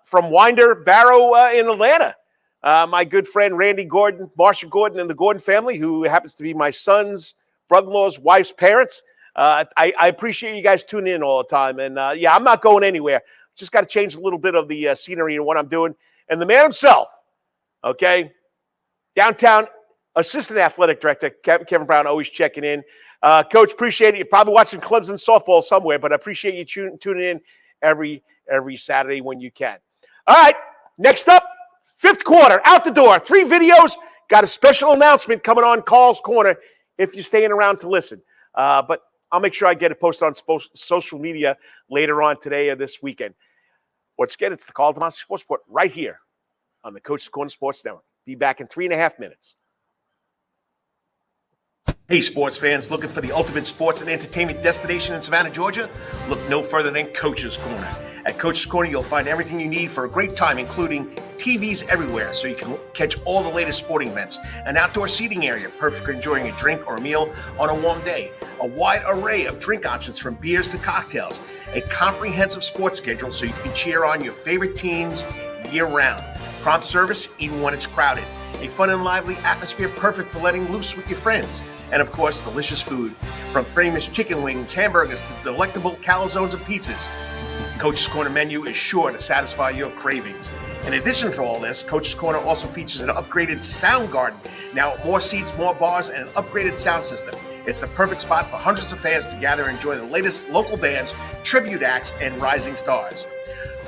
from Winder Barrow in Atlanta, my good friend Randy Gordon, Marsha Gordon, and the Gordon family, who happens to be my son's brother-in-law's wife's parents. I appreciate you guys tuning in all the time. And, yeah, I'm not going anywhere. Just got to change a little bit of the scenery and what I'm doing. And the man himself, okay, downtown assistant athletic director, Kevin Brown, always checking in. Coach, appreciate it. You're probably watching Clemson softball somewhere, but I appreciate you tuning in every Saturday when you can. All right, next up, 5th quarter, out the door. 3 videos. Got a special announcement coming on Carl's Corner if you're staying around to listen. But I'll make sure I get it posted on social media later on today or this weekend. Once again, it's the Karl DeMasi Sports Report right here on the Coach's Corner Sports Network. Be back in 3.5 minutes. Hey, sports fans, looking for the ultimate sports and entertainment destination in Savannah, Georgia? Look no further than Coach's Corner. At Coach's Corner, you'll find everything you need for a great time, including TVs everywhere so you can catch all the latest sporting events, an outdoor seating area, perfect for enjoying a drink or a meal on a warm day, a wide array of drink options from beers to cocktails, a comprehensive sports schedule so you can cheer on your favorite teams year-round, prompt service even when it's crowded, a fun and lively atmosphere perfect for letting loose with your friends, and of course, delicious food, from famous chicken wings, hamburgers, to delectable calzones and pizzas. Coach's Corner menu is sure to satisfy your cravings. In addition to all this, Coach's Corner also features an upgraded sound garden, now with more seats, more bars, and an upgraded sound system. It's the perfect spot for hundreds of fans to gather and enjoy the latest local bands, tribute acts, and rising stars.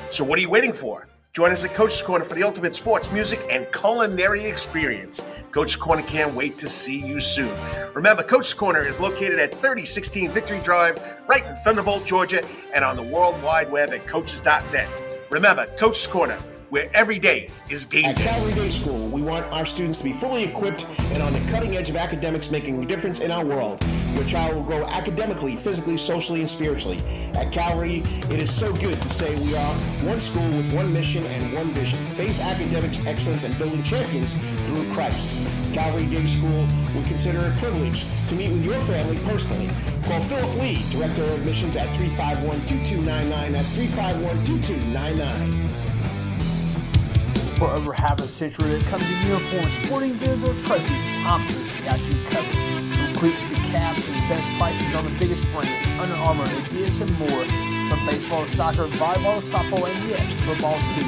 So what are you waiting for? Join us at Coach's Corner for the ultimate sports, music, and culinary experience. Coach's Corner can't wait to see you soon. Remember, Coach's Corner is located at 3016 Victory Drive, right in Thunderbolt, Georgia, and on the World Wide Web at coaches.net. Remember, Coach's Corner, where every day is game At day. Calvary Day School, we want our students to be fully equipped and on the cutting edge of academics, making a difference in our world. Your child will grow academically, physically, socially, and spiritually. At Calvary, it is so good to say we are one school with one mission and one vision: faith, academics, excellence, and building champions through Christ. Calvary Day School will consider it a privilege to meet with your family personally. Call Philip Lee, Director of Admissions, at 351-2299. That's 351-2299. For over half a century, it comes in uniforms, sporting goods, or trophies. Thompson's got you covered. From cleats to caps and best prices on the biggest brands, Under Armour, Adidas, and more. From baseball to soccer, volleyball to softball, and yes, football too.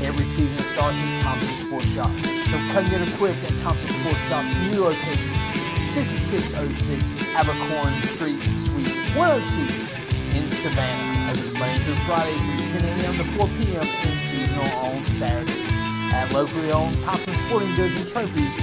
Every season starts at Thompson Sports Shop. From Come Get Equipped at Thompson Sports Shop's new location, 6606 Abercorn Street, Suite 102 in Savannah. Open Monday through Friday from 10 a.m. to 4 p.m. and seasonal on Saturdays. At locally owned Thompson Sporting Goods and Trophies,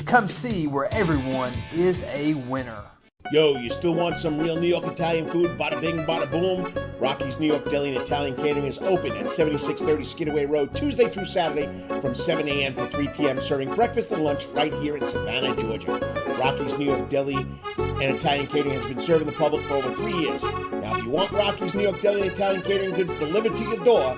come see where everyone is a winner. Yo, you still want some real New York Italian food? Bada bing, bada boom. Rocky's New York Deli and Italian Catering is open at 7630 Skidaway Road, Tuesday through Saturday from 7 a.m. to 3 p.m., serving breakfast and lunch right here in Savannah, Georgia. Rocky's New York Deli and Italian Catering has been serving the public for over 3 years. Now, if you want Rocky's New York Deli and Italian Catering goods delivered to your door,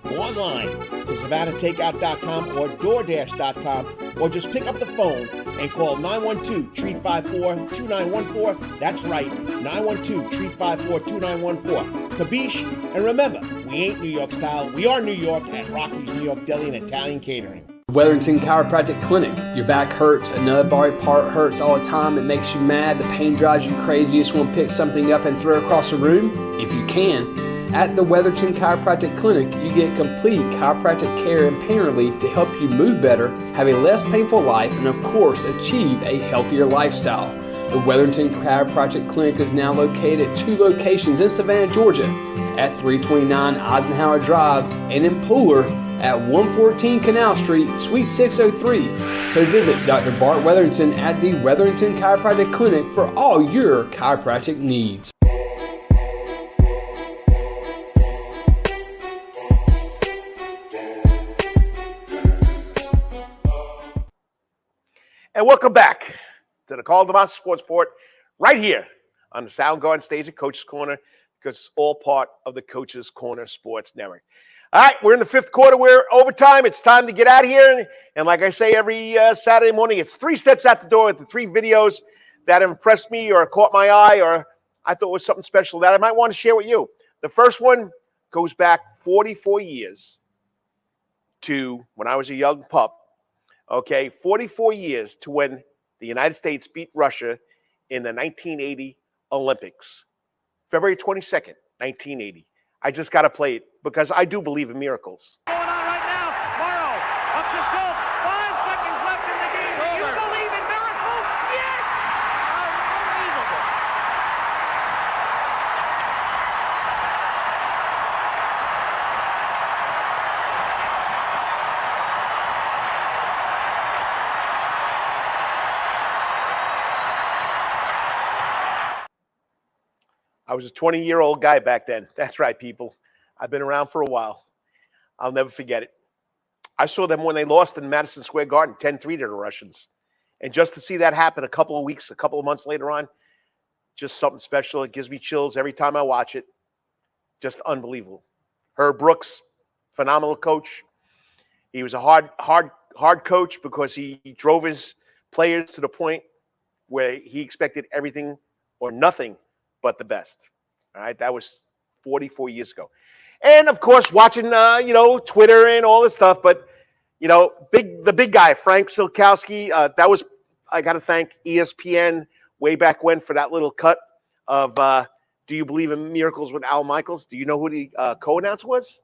go online to SavannahTakeout.com or DoorDash.com, or just pick up the phone and call 912-354-2914. That's right, 912-354-2914. Kabish, and remember, we ain't New York style. We are New York at Rocky's New York Deli and Italian Catering. Weatherington Chiropractic Clinic. Your back hurts, another body part hurts all the time. It makes you mad. The pain drives you crazy. You just want to pick something up and throw it across the room? If you can, at the Weatherton Chiropractic Clinic, you get complete chiropractic care and pain relief to help you move better, have a less painful life, and of course, achieve a healthier lifestyle. The Weatherton Chiropractic Clinic is now located at 2 locations in Savannah, Georgia, at 329 Eisenhower Drive and in Pooler at 114 Canal Street, Suite 603. So visit Dr. Bart Weatherington at the Weatherington Chiropractic Clinic for all your chiropractic needs. And welcome back to the Karl DeMasi Sports Report right here on the Soundgarden stage at Coach's Corner, because it's all part of the Coach's Corner Sports Network. All right, we're in the 5th quarter. We're overtime. It's time to get out of here. And like I say every Saturday morning, it's 3 steps out the door with the 3 videos that impressed me or caught my eye or I thought was something special that I might want to share with you. The first one goes back 44 years to when I was a young pup. Okay, 44 years to when the United States beat Russia in the 1980 Olympics. February 22nd, 1980. I just got to play it because I do believe in miracles. Going on right now. Morrow up to Schultz. 5 seconds left in the game. Do you believe in miracles? Yes! Unbelievable. I was a 20-year-old guy back then. That's right, people. I've been around for a while. I'll never forget it. I saw them when they lost in Madison Square Garden, 10-3 to the Russians. And just to see that happen a couple of months later on, just something special. It gives me chills every time I watch it. Just unbelievable. Herb Brooks, phenomenal coach. He was a hard coach because he drove his players to the point where he expected everything or nothing but the best. All right, that was 44 years ago. And of course, watching Twitter and all this stuff. But the big guy, Frank Silkowski. I got to thank ESPN way back when for that little cut of "Do You Believe in Miracles" with Al Michaels. Do you know who the co-announcer was?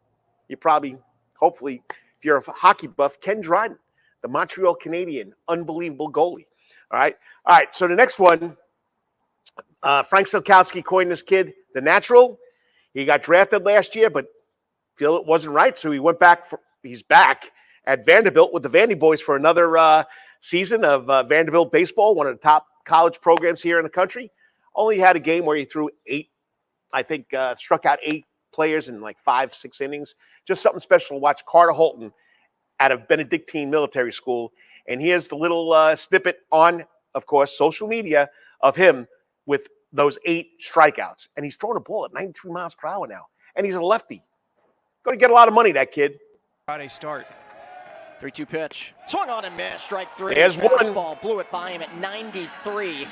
You probably, hopefully, if you're a hockey buff, Ken Dryden, the Montreal Canadian, unbelievable goalie. All right. So the next one. Frank Silkowski coined this kid the natural. He got drafted last year, but feel it wasn't right, so he went back. He's back at Vanderbilt with the Vandy Boys for another season of Vanderbilt baseball, one of the top college programs here in the country. Only had a game where he threw 8, I think, struck out 8 players in like 5-6 innings. Just something special to watch Carter Holton out of Benedictine Military School. And here's the little snippet on, of course, social media of him with those 8 strikeouts. And he's throwing a ball at 93 miles per hour now. And he's a lefty. Going to get a lot of money, that kid. Friday start. 3-2 pitch. Swung on and missed. Strike 3. There's fastball. one. Blew it by him at 93.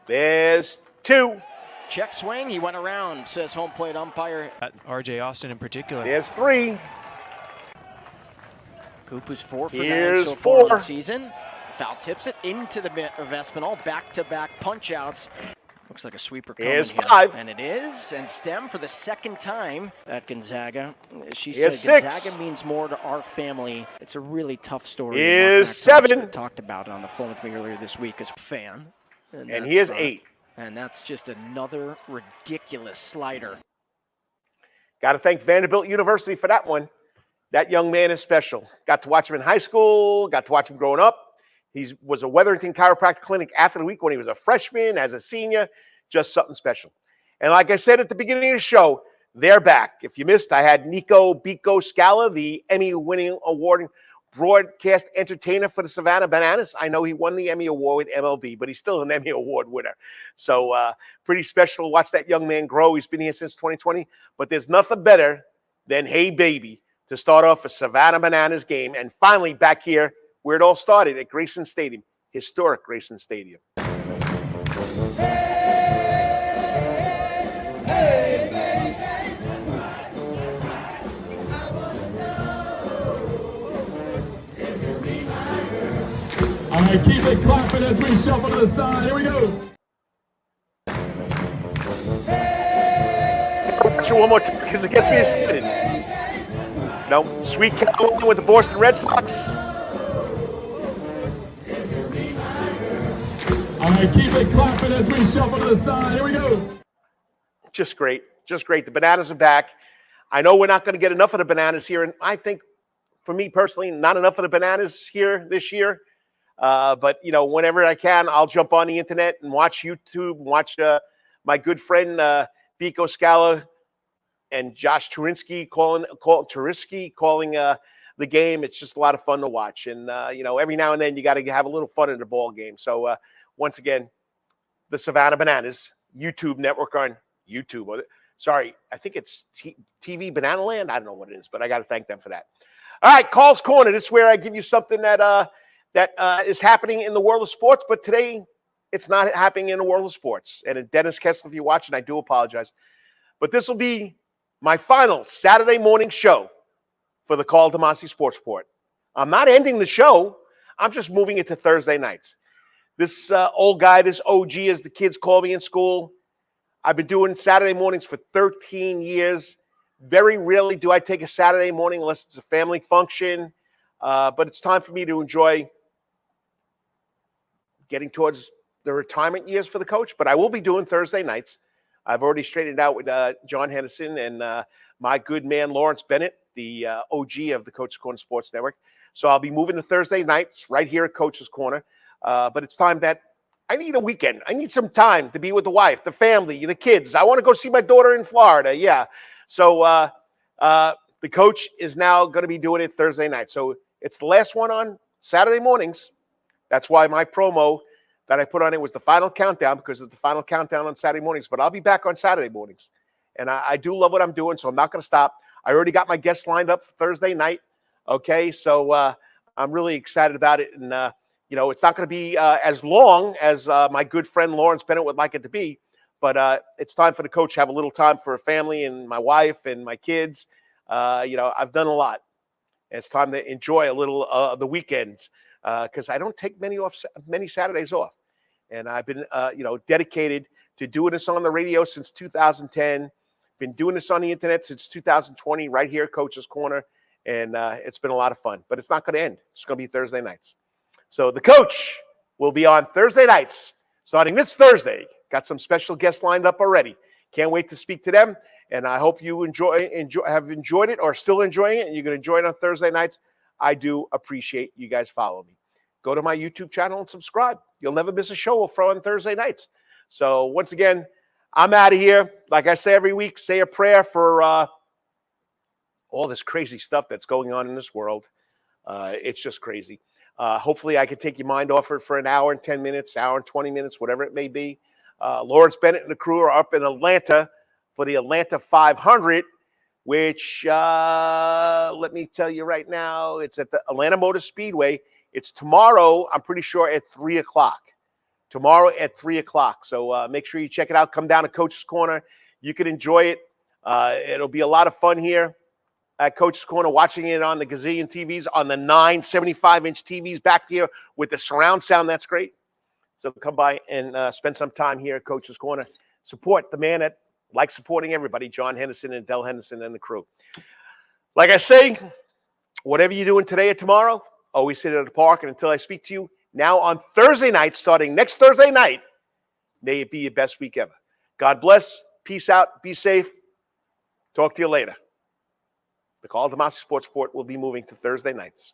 There's 2. Check swing. He went around, says home plate umpire. R.J. Austin in particular. There's 3. Coop is 4 for 9 Here's so far 4. this season. Foul tips it into the mitt of Espinal. Back-to-back punch-outs. Looks like a sweeper coming Here's here. 5. And it is. And Stem for the second time at Gonzaga. She Here's said 6. Gonzaga means more to our family. It's a really tough story. Here's Mark 7. Talked about it on the phone with me earlier this week as a fan. And that's here's not- 8. And that's just another ridiculous slider. Got to thank Vanderbilt University for that one. That young man is special. Got to watch him in high school. Got to watch him growing up. He was a Weatherington Chiropractic Clinic after the week when he was a freshman, as a senior. Just something special. And like I said at the beginning of the show, they're back. If you missed, I had Biko Skalla, the Emmy-winning award broadcast entertainer for the Savannah Bananas. I know he won the Emmy Award with MLB, but he's still an Emmy Award winner. So pretty special to watch that young man grow. He's been here since 2020. But there's nothing better than Hey Baby to start off a Savannah Bananas game. And finally back here where it all started at Grayson Stadium, historic Grayson Stadium. All right, keep it clapping as we shuffle to the side. Here we go. Watch it one more time because it gets me excited. Sweet Carolina with the Boston Red Sox. All right, keep it clapping as we shuffle to the side. Here we go. Just great. Just great. The Bananas are back. I know we're not going to get enough of the Bananas here, and I think, for me personally, not enough of the Bananas here this year. But, whenever I can, I'll jump on the internet and watch YouTube, watch my good friend Biko Skalla and Josh Turinsky calling the game. It's just a lot of fun to watch. And, every now and then you got to have a little fun in the ball game. So, once again, the Savannah Bananas YouTube network on YouTube. Sorry, I think it's TV Banana Land. I don't know what it is, but I got to thank them for that. All right, Carl's Corner. This is where I give you something that is happening in the world of sports, but today it's not happening in the world of sports. And Dennis Kessler, if you're watching, I do apologize. But this will be my final Saturday morning show for the Karl DeMasi Sports Report. I'm not ending the show. I'm just moving it to Thursday nights. This old guy, this OG, as the kids call me in school, I've been doing Saturday mornings for 13 years. Very rarely do I take a Saturday morning unless it's a family function. But it's time for me to enjoy getting towards the retirement years for the coach. But I will be doing Thursday nights. I've already straightened out with John Henderson and my good man, Lawrence Bennett, the OG of the Coach's Corner Sports Network. So I'll be moving to Thursday nights right here at Coach's Corner. But it's time that I need a weekend. I need some time to be with the wife, the family, the kids. I want to go see my daughter in Florida. Yeah. So the coach is now going to be doing it Thursday night. So it's the last one on Saturday mornings. That's why my promo that I put on it was the final countdown, because it's the final countdown on Saturday mornings. But I'll be back on Saturday mornings. And I do love what I'm doing, so I'm not going to stop. I already got my guests lined up for Thursday night. Okay, so I'm really excited about it. And, it's not going to be as long as my good friend Lawrence Bennett would like it to be. But it's time for the coach to have a little time for a family and my wife and my kids. I've done a lot. It's time to enjoy a little of the weekends because I don't take many Saturdays off. And I've been, dedicated to doing this on the radio since 2010. Been doing this on the internet since 2020 right here at Coach's Corner. And it's been a lot of fun. But it's not going to end. It's going to be Thursday nights. So the coach will be on Thursday nights starting this Thursday. Got some special guests lined up already. Can't wait to speak to them. And I hope you have enjoyed it or still enjoying it. And you're going to enjoy it on Thursday nights. I do appreciate you guys following me. Go to my YouTube channel and subscribe. You'll never miss a show on Thursday nights. So once again, I'm out of here. Like I say every week, say a prayer for all this crazy stuff that's going on in this world. It's just crazy. Hopefully I can take your mind off it for an hour and 10 minutes, hour and 20 minutes, whatever it may be. Lawrence Bennett and the crew are up in Atlanta for the Atlanta 500, which let me tell you right now, it's at the Atlanta Motor Speedway. It's tomorrow, I'm pretty sure, at 3 o'clock. Tomorrow at 3 o'clock. So make sure you check it out. Come down to Coach's Corner. You can enjoy it. It'll be a lot of fun here at Coach's Corner, watching it on the gazillion TVs, on the 9 75-inch TVs back here with the surround sound. That's great. So come by and spend some time here at Coach's Corner. Support the man that likes supporting everybody, John Henderson and Del Henderson and the crew. Like I say, whatever you're doing today or tomorrow, always sit at the park. And until I speak to you now on Thursday night, starting next Thursday night, may it be your best week ever. God bless. Peace out. Be safe. Talk to you later. The Karl DeMasi Sports Report will be moving to Thursday nights.